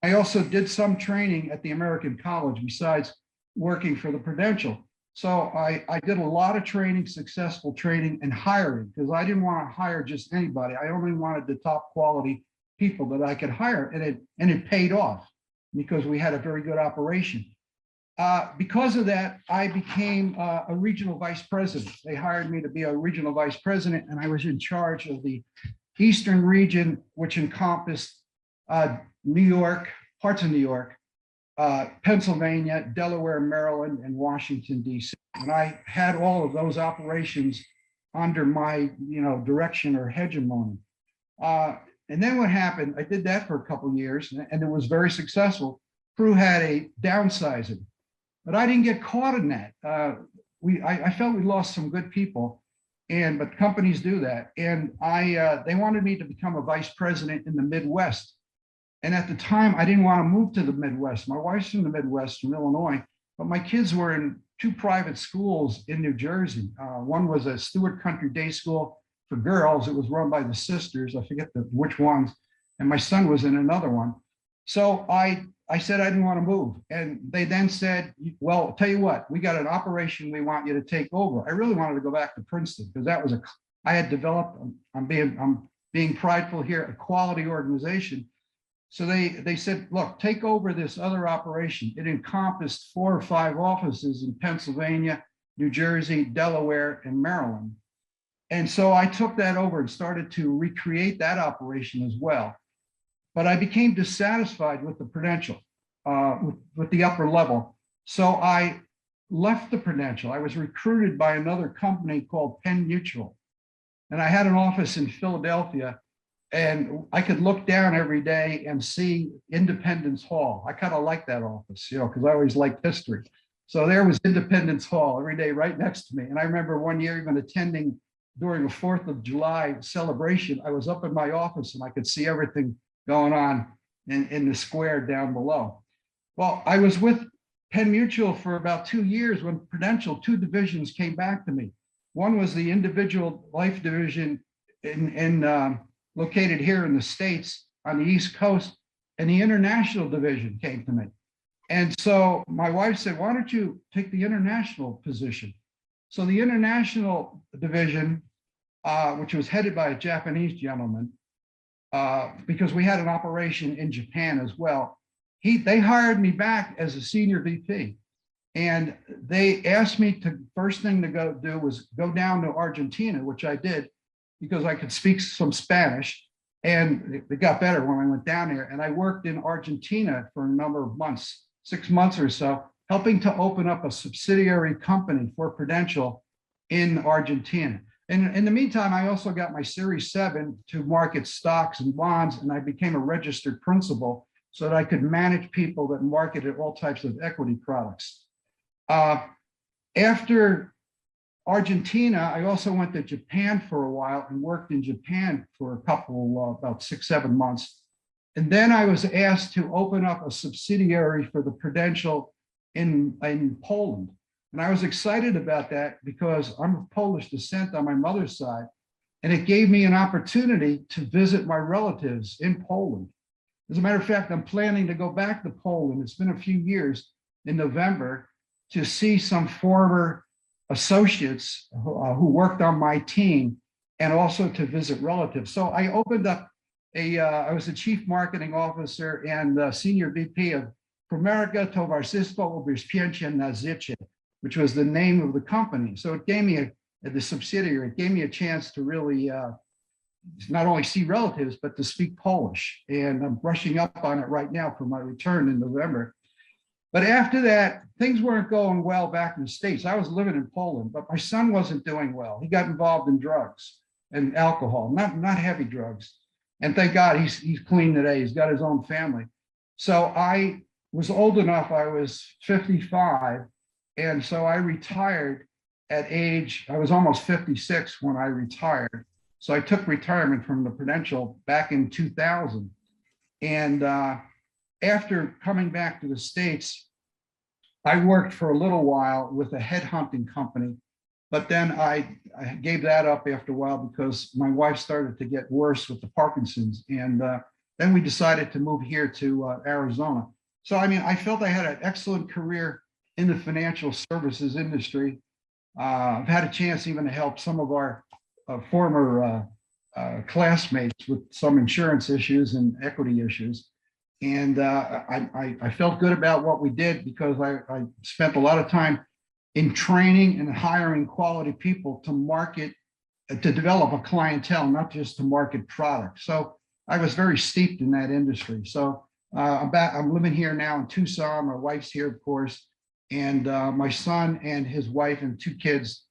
I also did some training at the American College besides working for the Prudential. So I did a lot of training, successful training and hiring, because I didn't want to hire just anybody. I only wanted the top quality people that I could hire, and it paid off because we had a very good operation. Because of that, I became a regional vice president. They hired me to be a regional vice president, and I was in charge of the Eastern region, which encompassed New York, parts of New York, Pennsylvania, Delaware, Maryland, and Washington, D.C. And I had all of those operations under my, direction or hegemony. And then what happened, I did that for a couple of years, and it was very successful. Crew had a downsizing, but I didn't get caught in that. I felt we lost some good people, but companies do that. And they wanted me to become a vice president in the Midwest. And at the time, I didn't want to move to the Midwest. My wife's from the Midwest, from Illinois, but my kids were in 2 private schools in New Jersey. One was a Stewart Country Day School for girls. It was run by the sisters. I forget which ones. And my son was in another one. So I said I didn't want to move. And they then said, well, I'll tell you what, we got an operation we want you to take over. I really wanted to go back to Princeton because that was I had developed, I'm being prideful here, a quality organization. So they said, look, take over this other operation. It encompassed 4 or 5 offices in Pennsylvania, New Jersey, Delaware, and Maryland. And so I took that over and started to recreate that operation as well. But I became dissatisfied with the Prudential, with the upper level. So I left the Prudential. I was recruited by another company called Penn Mutual. And I had an office in Philadelphia. And I could look down every day and see Independence Hall. I kind of like that office, because I always liked history. So there was Independence Hall every day right next to me. And I remember one year even attending during the 4th of July celebration. I was up in my office and I could see everything going on in the square down below. Well, I was with Penn Mutual for about 2 years when Prudential, 2 divisions came back to me. One was the individual life division located here in the States on the East Coast, and the international division came to me. And so my wife said, why don't you take the international position? So the international division, which was headed by a Japanese gentleman, because we had an operation in Japan as well, they hired me back as a senior VP. And they asked me to, first thing to go do was go down to Argentina, which I did, because I could speak some Spanish, and it got better when I went down there. And I worked in Argentina for a number of months, 6 months or so, helping to open up a subsidiary company for Prudential in Argentina. And in the meantime, I also got my Series 7 to market stocks and bonds, and I became a registered principal so that I could manage people that marketed all types of equity products. After Argentina, I also went to Japan for a while and worked in Japan for a couple, about 6-7 months. And then I was asked to open up a subsidiary for the Prudential in Poland. And I was excited about that because I'm of Polish descent on my mother's side. And it gave me an opportunity to visit my relatives in Poland. As a matter of fact, I'm planning to go back to Poland. It's been a few years in November to see some former associates who worked on my team, and also to visit relatives. So I opened up I was the chief marketing officer and senior VP of Primerica Towarzystwo Ubezpieczeń na Życie, which was the name of the company. So it gave me the subsidiary, it gave me a chance to really not only see relatives, but to speak Polish. And I'm brushing up on it right now for my return in November. But after that, things weren't going well back in the States. I was living in Poland, but my son wasn't doing well. He got involved in drugs and alcohol, not heavy drugs. And thank God he's clean today. He's got his own family. So I was old enough, I was 55. And so I retired at I was almost 56 when I retired. So I took retirement from the Prudential back in 2000. And after coming back to the States, I worked for a little while with a headhunting company, but then I gave that up after a while because my wife started to get worse with the Parkinson's. And then we decided to move here to Arizona. So, I mean, I felt I had an excellent career in the financial services industry. I've had a chance even to help some of our former classmates with some insurance issues and equity issues. And I felt good about what we did because I spent a lot of time in training and hiring quality people to market, to develop a clientele, not just to market products. So I was very steeped in that industry. So I'm living here now in Tucson. My wife's here, of course. And my son and his wife and 2 kids,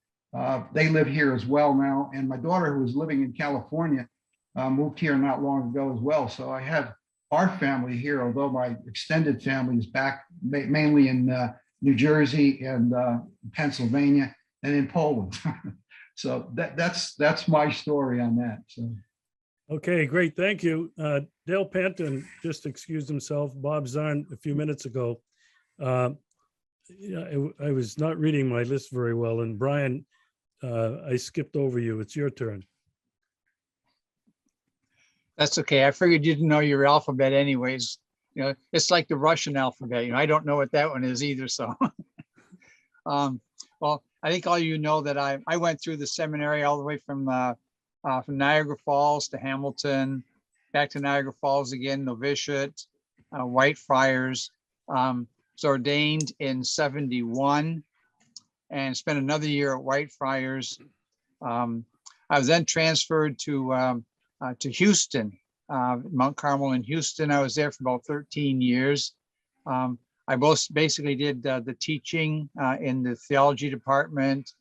they live here as well now. And my daughter, who was living in California, moved here not long ago as well. So I have our family here, although my extended family is back mainly in New Jersey and Pennsylvania and in Poland. So that's my story on that. So. Okay, great. Thank you. Dale Panton just excused himself. Bob Zahn a few minutes ago. Yeah, I was not reading my list very well. And Brian, I skipped over you. It's your turn. That's okay. I figured you didn't know your alphabet anyways. You know, it's like the Russian alphabet. You know, I don't know what that one is either. So, well, I think all you know that I went through the seminary all the way from Niagara Falls to Hamilton, back to Niagara Falls again, novitiate, Whitefriars. Was ordained in 71 and spent another year at Whitefriars. I was then transferred to Houston, Mount Carmel in Houston. I was there for about 13 years. I basically did the teaching in the theology department.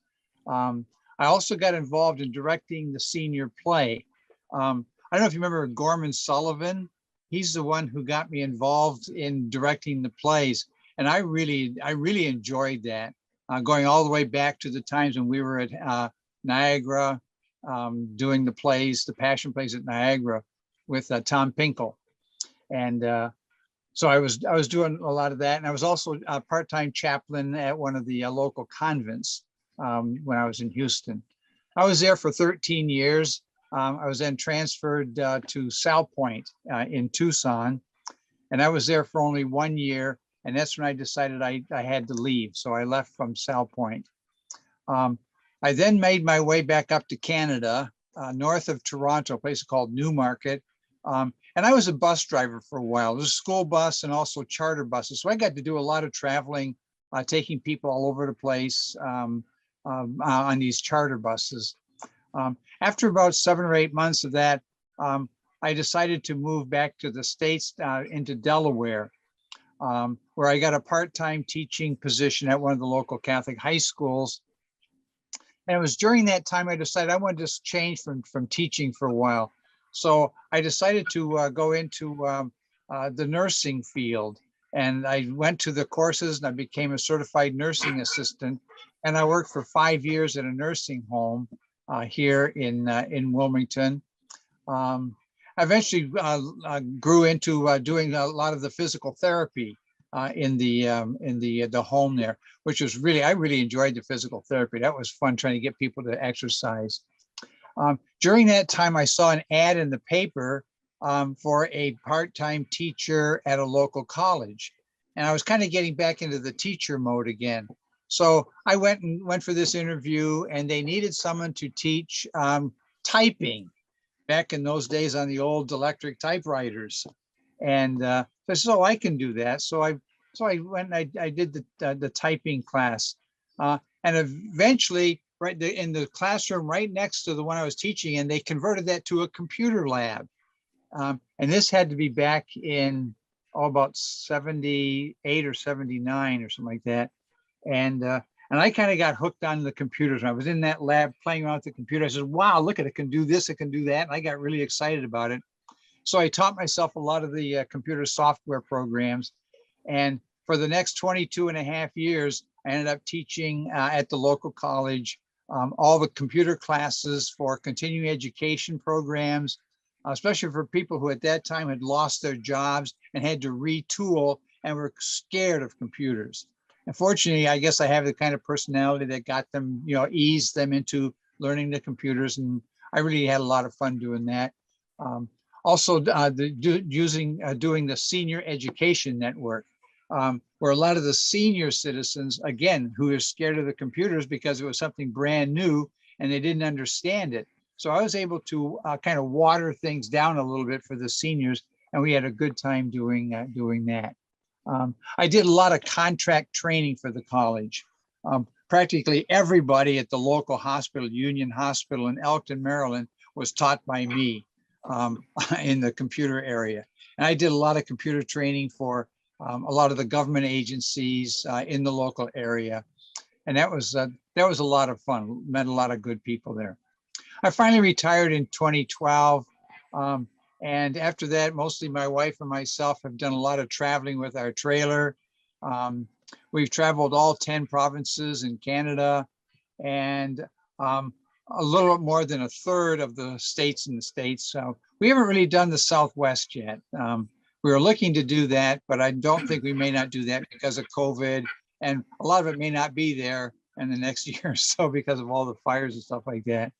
I also got involved in directing the senior play. I don't know if you remember Gorman Sullivan. He's the one who got me involved in directing the plays. And I really enjoyed that, going all the way back to the times when we were at Niagara, doing the plays, the Passion plays at Niagara with Tom Pinkel. And so I was doing a lot of that. And I was also a part-time chaplain at one of the local convents when I was in Houston. I was there for 13 years. I was then transferred to Sal Point in Tucson. And I was there for only 1 year. And that's when I decided I had to leave. So I left from Sal Point. I then made my way back up to Canada, north of Toronto, a place called Newmarket. And I was a bus driver for a while. It was a school bus and also charter buses. So I got to do a lot of traveling, taking people all over the place on these charter buses. After about 7 or 8 months of that, I decided to move back to the States into Delaware, where I got a part-time teaching position at one of the local Catholic high schools. And it was during that time I decided I wanted to change from teaching for a while. So I decided to go into the nursing field. And I went to the courses and I became a certified nursing assistant. And I worked for 5 years at a nursing home here in Wilmington. I eventually grew into doing a lot of the physical therapy in the home there, which was I really enjoyed the physical therapy. That was fun, trying to get people to exercise. During that time, I saw an ad in the paper for a part-time teacher at a local college. And I was kind of getting back into the teacher mode again. So I went for this interview, and they needed someone to teach typing back in those days on the old electric typewriters. And I said, I can do that. So So I went and I did the typing class. And eventually, in the classroom right next to the one I was teaching in, they converted that to a computer lab. And this had to be back in about 78 or 79 or something like that. And I kind of got hooked on the computers. When I was in that lab playing around with the computer, I said, wow, look at it, can do this, it can do that. And I got really excited about it. So I taught myself a lot of the computer software programs. And for the next 22 and a half years, I ended up teaching at the local college all the computer classes for continuing education programs, especially for people who at that time had lost their jobs and had to retool and were scared of computers. Unfortunately, I guess I have the kind of personality that got them, eased them into learning the computers. And I really had a lot of fun doing that. Also, doing the senior education network, where a lot of the senior citizens, again, who are scared of the computers because it was something brand new and they didn't understand it. So I was able to kind of water things down a little bit for the seniors, and we had a good time doing that. I did a lot of contract training for the college. Practically everybody at the local hospital, Union Hospital in Elkton, Maryland, was taught by me in the computer area. And I did a lot of computer training for a lot of the government agencies in the local area. And that was a lot of fun. Met a lot of good people there. I finally retired in 2012. And after that, mostly my wife and myself have done a lot of traveling with our trailer. We've traveled all 10 provinces in Canada and a little more than a third of the states in the States. So we haven't really done the Southwest yet. We were looking to do that, but I don't think we may not do that because of COVID. And a lot of it may not be there in the next year or so because of all the fires and stuff like that.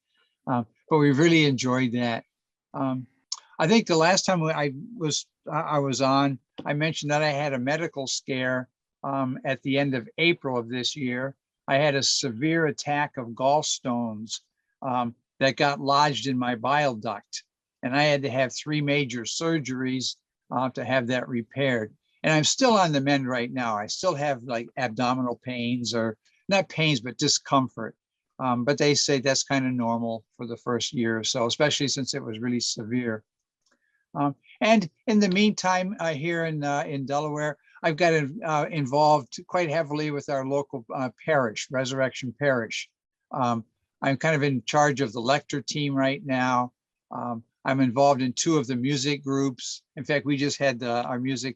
But we really enjoyed that. I think the last time I was on, I mentioned that I had a medical scare at the end of April of this year. I had a severe attack of gallstones that got lodged in my bile duct. And I had to have 3 major surgeries to have that repaired. And I'm still on the mend right now. I still have like abdominal pains, or not pains, but discomfort. But they say that's kind of normal for the first year or so, especially since it was really severe. And in the meantime, here in Delaware, I've got involved quite heavily with our local parish, Resurrection Parish. I'm kind of in charge of the lector team right now. I'm involved in 2 of the music groups. In fact, we just had our music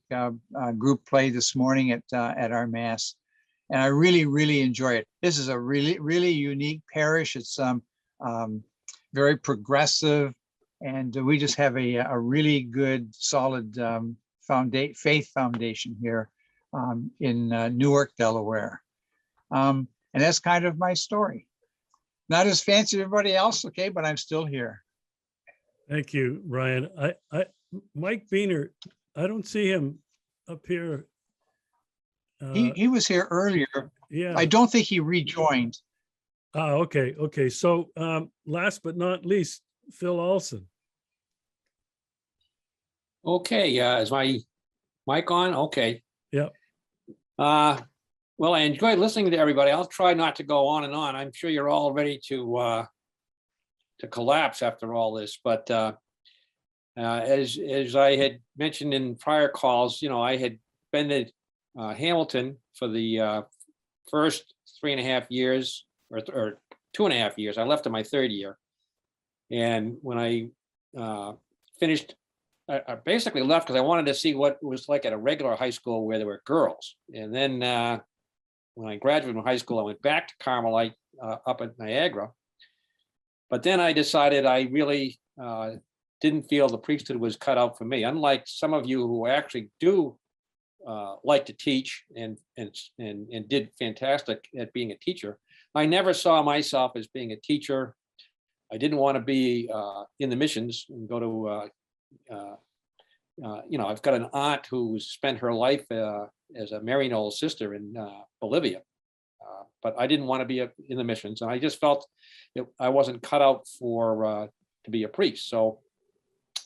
group play this morning at our Mass. And I really, really enjoy it. This is a really, really unique parish. It's very progressive. And we just have a really good, solid faith foundation here in Newark, Delaware. And that's kind of my story. Not as fancy as everybody else, okay, but I'm still here. Thank you, Ryan. Mike Beener, I don't see him up here. He was here earlier. Yeah. I don't think he rejoined. Okay. Okay. So last but not least, Phil Olson. Okay, is my mic on? Okay. Yep. Well, I enjoyed listening to everybody. I'll try not to go on and on. I'm sure you're all ready to collapse after all this. But as I had mentioned in prior calls, I had been to Hamilton for the first 3.5 years, or 2.5 years. I left in my 3rd year. And when I finished, I basically left because I wanted to see what it was like at a regular high school where there were girls. And then when I graduated from high school, I went back to Carmelite up at Niagara. But then I decided I really didn't feel the priesthood was cut out for me. Unlike some of you who actually do like to teach and did fantastic at being a teacher, I never saw myself as being a teacher. I didn't want to be in the missions and go to I've got an aunt who spent her life as a Maryknoll sister in Bolivia, but I didn't want to be in the missions, and I just felt I wasn't cut out for to be a priest. So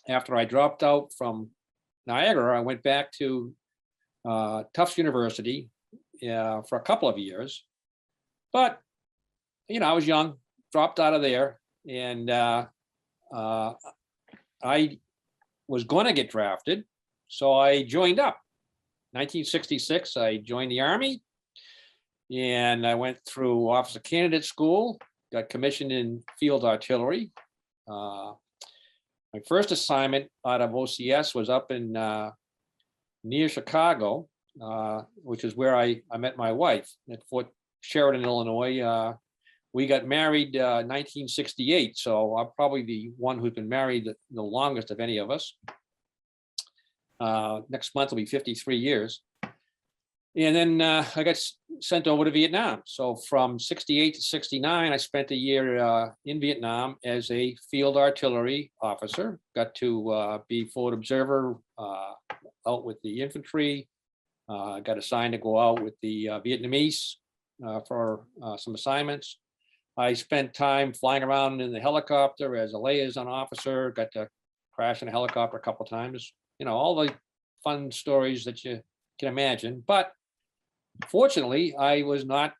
after I dropped out from Niagara, I went back to Tufts University for a couple of years. But, I was young, dropped out of there, and I was going to get drafted. So I joined up. 1966, I joined the Army, and I went through Officer Candidate School, got commissioned in Field Artillery. My first assignment out of OCS was up in near Chicago, which is where I met my wife at Fort Sheridan, Illinois. We got married 1968, so I'm probably the one who's been married the longest of any of us. Next month will be 53 years. And then I got sent over to Vietnam. So from 68 to 69, I spent a year in Vietnam as a field artillery officer. Got to be forward observer out with the infantry. Got assigned to go out with the Vietnamese for some assignments. I spent time flying around in the helicopter as a liaison officer. Got to crash in a helicopter a couple of times. All the fun stories that you can imagine. But fortunately, I was not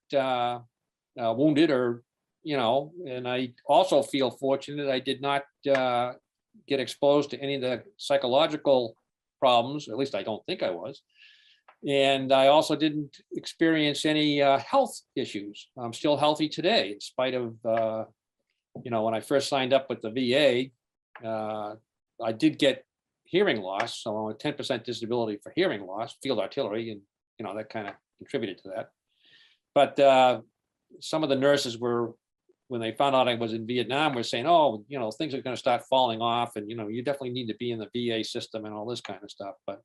wounded or, and I also feel fortunate I did not get exposed to any of the psychological problems, at least I don't think I was. And I also didn't experience any health issues. I'm still healthy today, in spite of, when I first signed up with the VA, I did get hearing loss, so a 10% disability for hearing loss, field artillery, and that kind of contributed to that. But some of the nurses were, when they found out I was in Vietnam, were saying, "Oh, things are going to start falling off, and you definitely need to be in the VA system and all this kind of stuff." But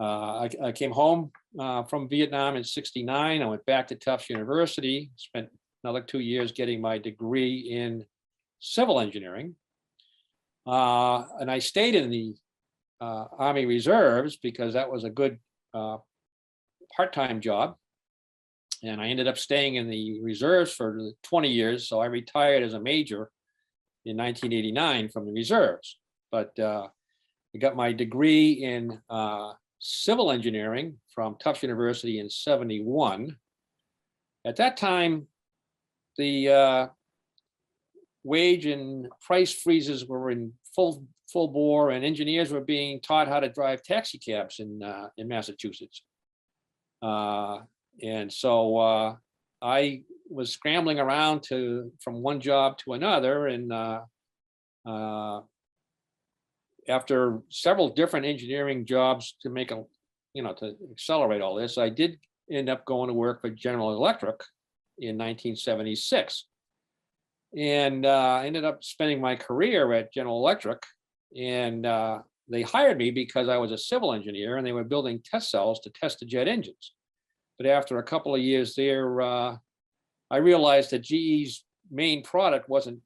I came home from Vietnam in '69. I went back to Tufts University, spent another 2 years getting my degree in civil engineering. And I stayed in the Army Reserves because that was a good part-time job. And I ended up staying in the reserves for 20 years. So I retired as a major in 1989 from the reserves. But I got my degree in civil engineering from Tufts University in '71. At that time, the wage and price freezes were in full bore, and engineers were being taught how to drive taxi cabs in Massachusetts. And so I was scrambling around from one job to another, and after several different engineering jobs to make to accelerate all this, I did end up going to work for General Electric in 1976. And I ended up spending my career at General Electric, and they hired me because I was a civil engineer, and they were building test cells to test the jet engines. But after a couple of years there, I realized that GE's main product wasn't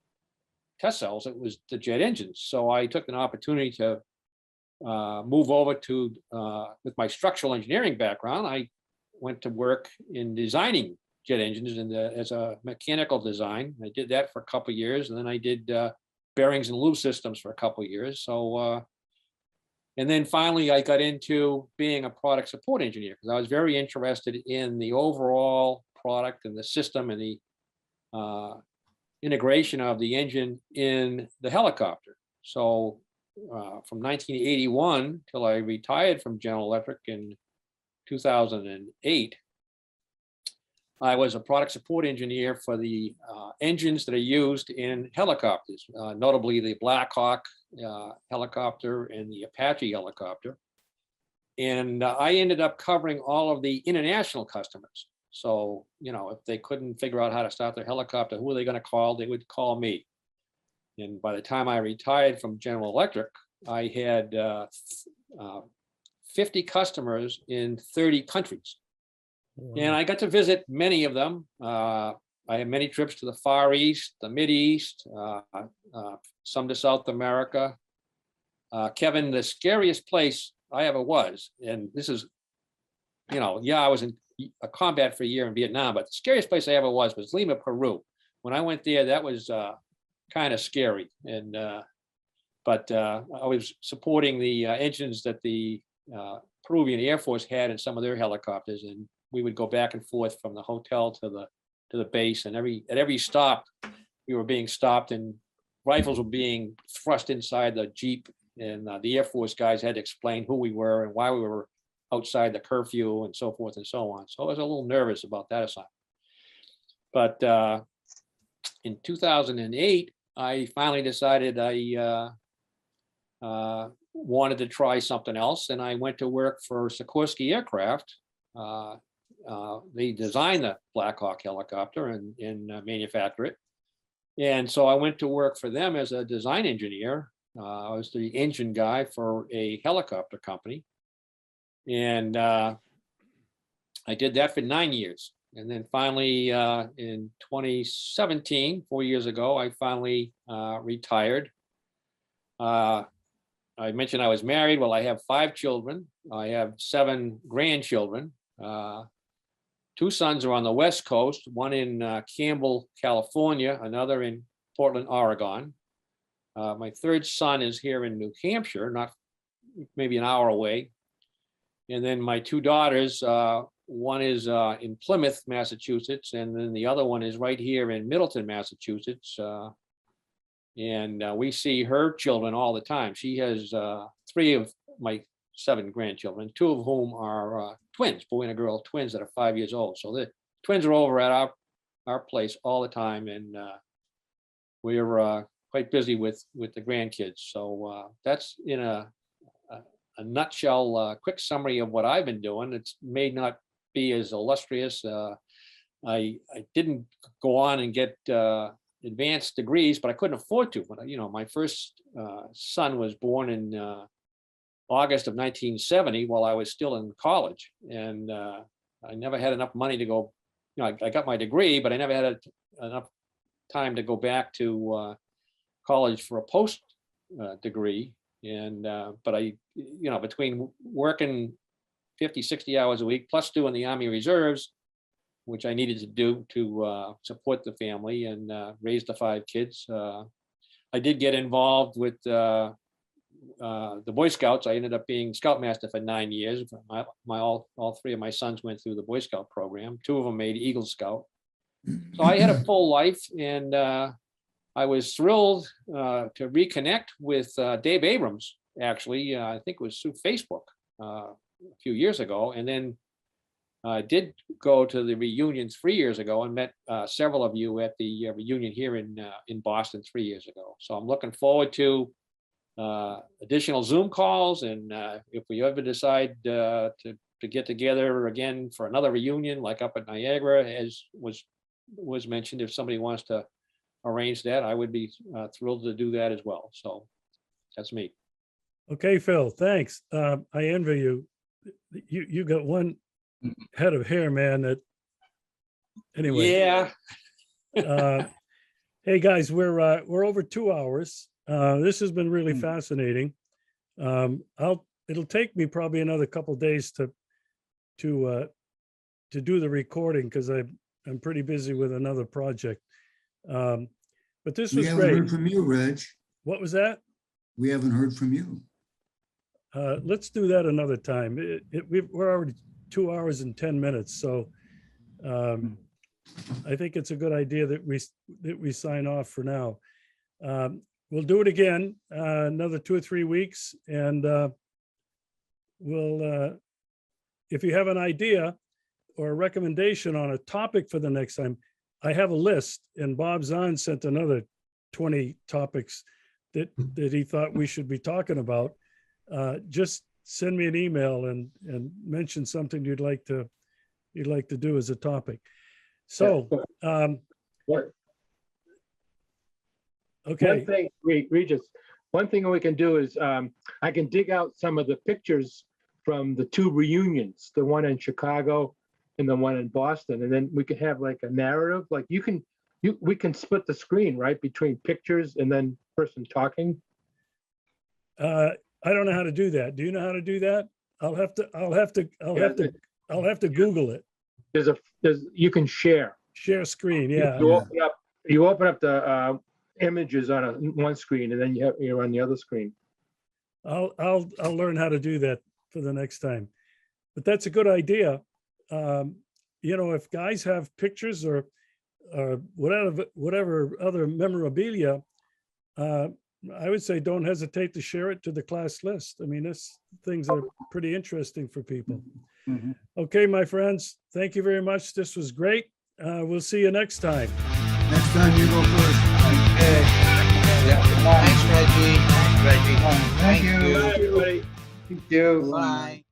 test cells, it was the jet engines. So I took an opportunity to move over to, with my structural engineering background, I went to work in designing jet engines as a mechanical design. I did that for a couple of years, and then I did bearings and lube systems for a couple of years. So, and then finally I got into being a product support engineer because I was very interested in the overall product and the system and the integration of the engine in the helicopter. So from 1981 till I retired from General Electric in 2008, I was a product support engineer for the engines that are used in helicopters, notably the Black Hawk helicopter and the Apache helicopter. And I ended up covering all of the international customers. So, if they couldn't figure out how to start their helicopter, who are they going to call? They would call me. And by the time I retired from General Electric, I had 50 customers in 30 countries. And I got to visit many of them. I had many trips to the Far East, the Mid East, some to South America. Kevin, the scariest place I ever was, and this is, I was in a combat for a year in Vietnam, but the scariest place I ever was Lima, Peru. When I went there, that was kind of scary. And but I was supporting the engines that the Peruvian Air Force had in some of their helicopters, and we would go back and forth from the hotel to the base, and at every stop, we were being stopped and rifles were being thrust inside the Jeep, and the Air Force guys had to explain who we were and why we were outside the curfew and so forth and so on. So I was a little nervous about that assignment. But in 2008, I finally decided I wanted to try something else, and I went to work for Sikorsky Aircraft. They designed the Black Hawk helicopter and manufacture it. And so I went to work for them as a design engineer. I was the engine guy for a helicopter company. And I did that for 9 years. And then finally, in 2017, 4 years ago, I finally retired. I mentioned I was married. Well, I have 5 children. I have 7 grandchildren. 2 sons are on the West Coast, one in Campbell, California, another in Portland, Oregon. My 3rd son is here in New Hampshire, not maybe an hour away. And then my 2 daughters, one is in Plymouth, Massachusetts, and then the other one is right here in Middleton, Massachusetts. And we see her children all the time. She has 3 of my 7 grandchildren, 2 of whom are twins, boy and a girl, twins that are 5 years old. So the twins are over at our place all the time, and we're quite busy with the grandkids. So that's in a nutshell, quick summary of what I've been doing. It may not be as illustrious. I didn't go on and get advanced degrees, but I couldn't afford to. But my first son was born in August of 1970 while I was still in college, and I never had enough money to go. I got my degree, but I never had enough time to go back to college for a post degree. And but I, between working 50, 60 hours a week plus doing the Army Reserves, which I needed to do to support the family and raise the 5 kids, I did get involved with the Boy Scouts. I ended up being Scoutmaster for 9 years. All 3 of my sons went through the Boy Scout program. 2 of them made Eagle Scout. So I had a full life, and I was thrilled to reconnect with Dave Abrams, actually. I think it was through Facebook a few years ago. And then I did go to the reunion 3 years ago and met several of you at the reunion here in Boston 3 years ago. So I'm looking forward to additional Zoom calls. And if we ever decide to get together again for another reunion, like up at Niagara, as was mentioned, if somebody wants to arrange that, I would be thrilled to do that as well. So that's me. Okay, Phil, thanks. I envy you. You got one head of hair, man. That anyway. Yeah. Hey guys, we're over 2 hours. This has been really fascinating. It'll take me probably another couple days to do the recording because I'm pretty busy with another project. But this We was haven't great. heard from you, Reg. What was that? We haven't heard from you. Let's do that another time. We're already 2 hours and 10 minutes, so I think it's a good idea that we sign off for now. We'll do it again another 2 or 3 weeks, and we'll if you have an idea or a recommendation on a topic for the next time, I have a list, and Bob Zahn sent another 20 topics that he thought we should be talking about. Just send me an email and mention something you'd like to do as a topic. So, okay. One thing, Regis, one thing we can do is I can dig out some of the pictures from the 2 reunions, the one in Chicago and the one in Boston, and then we can have like a narrative. Like we can split the screen, right, between pictures and then person talking. I don't know how to do that. Do you know how to do that? I'll have to Google it. You can share screen. Yeah. You open up the images on one screen, and then you're on the other screen. I'll learn how to do that for the next time. but that's a good idea. You know, if guys have pictures or whatever other memorabilia, I would say don't hesitate to share it to the class list. I mean, this things are pretty interesting for people. Mhm. Okay, my friends, thank you very much. This was great. We'll see you next time. Next time you go first. Okay. Thanks, Reggie. Reggie. Thank you. Everybody. Thank you. Bye.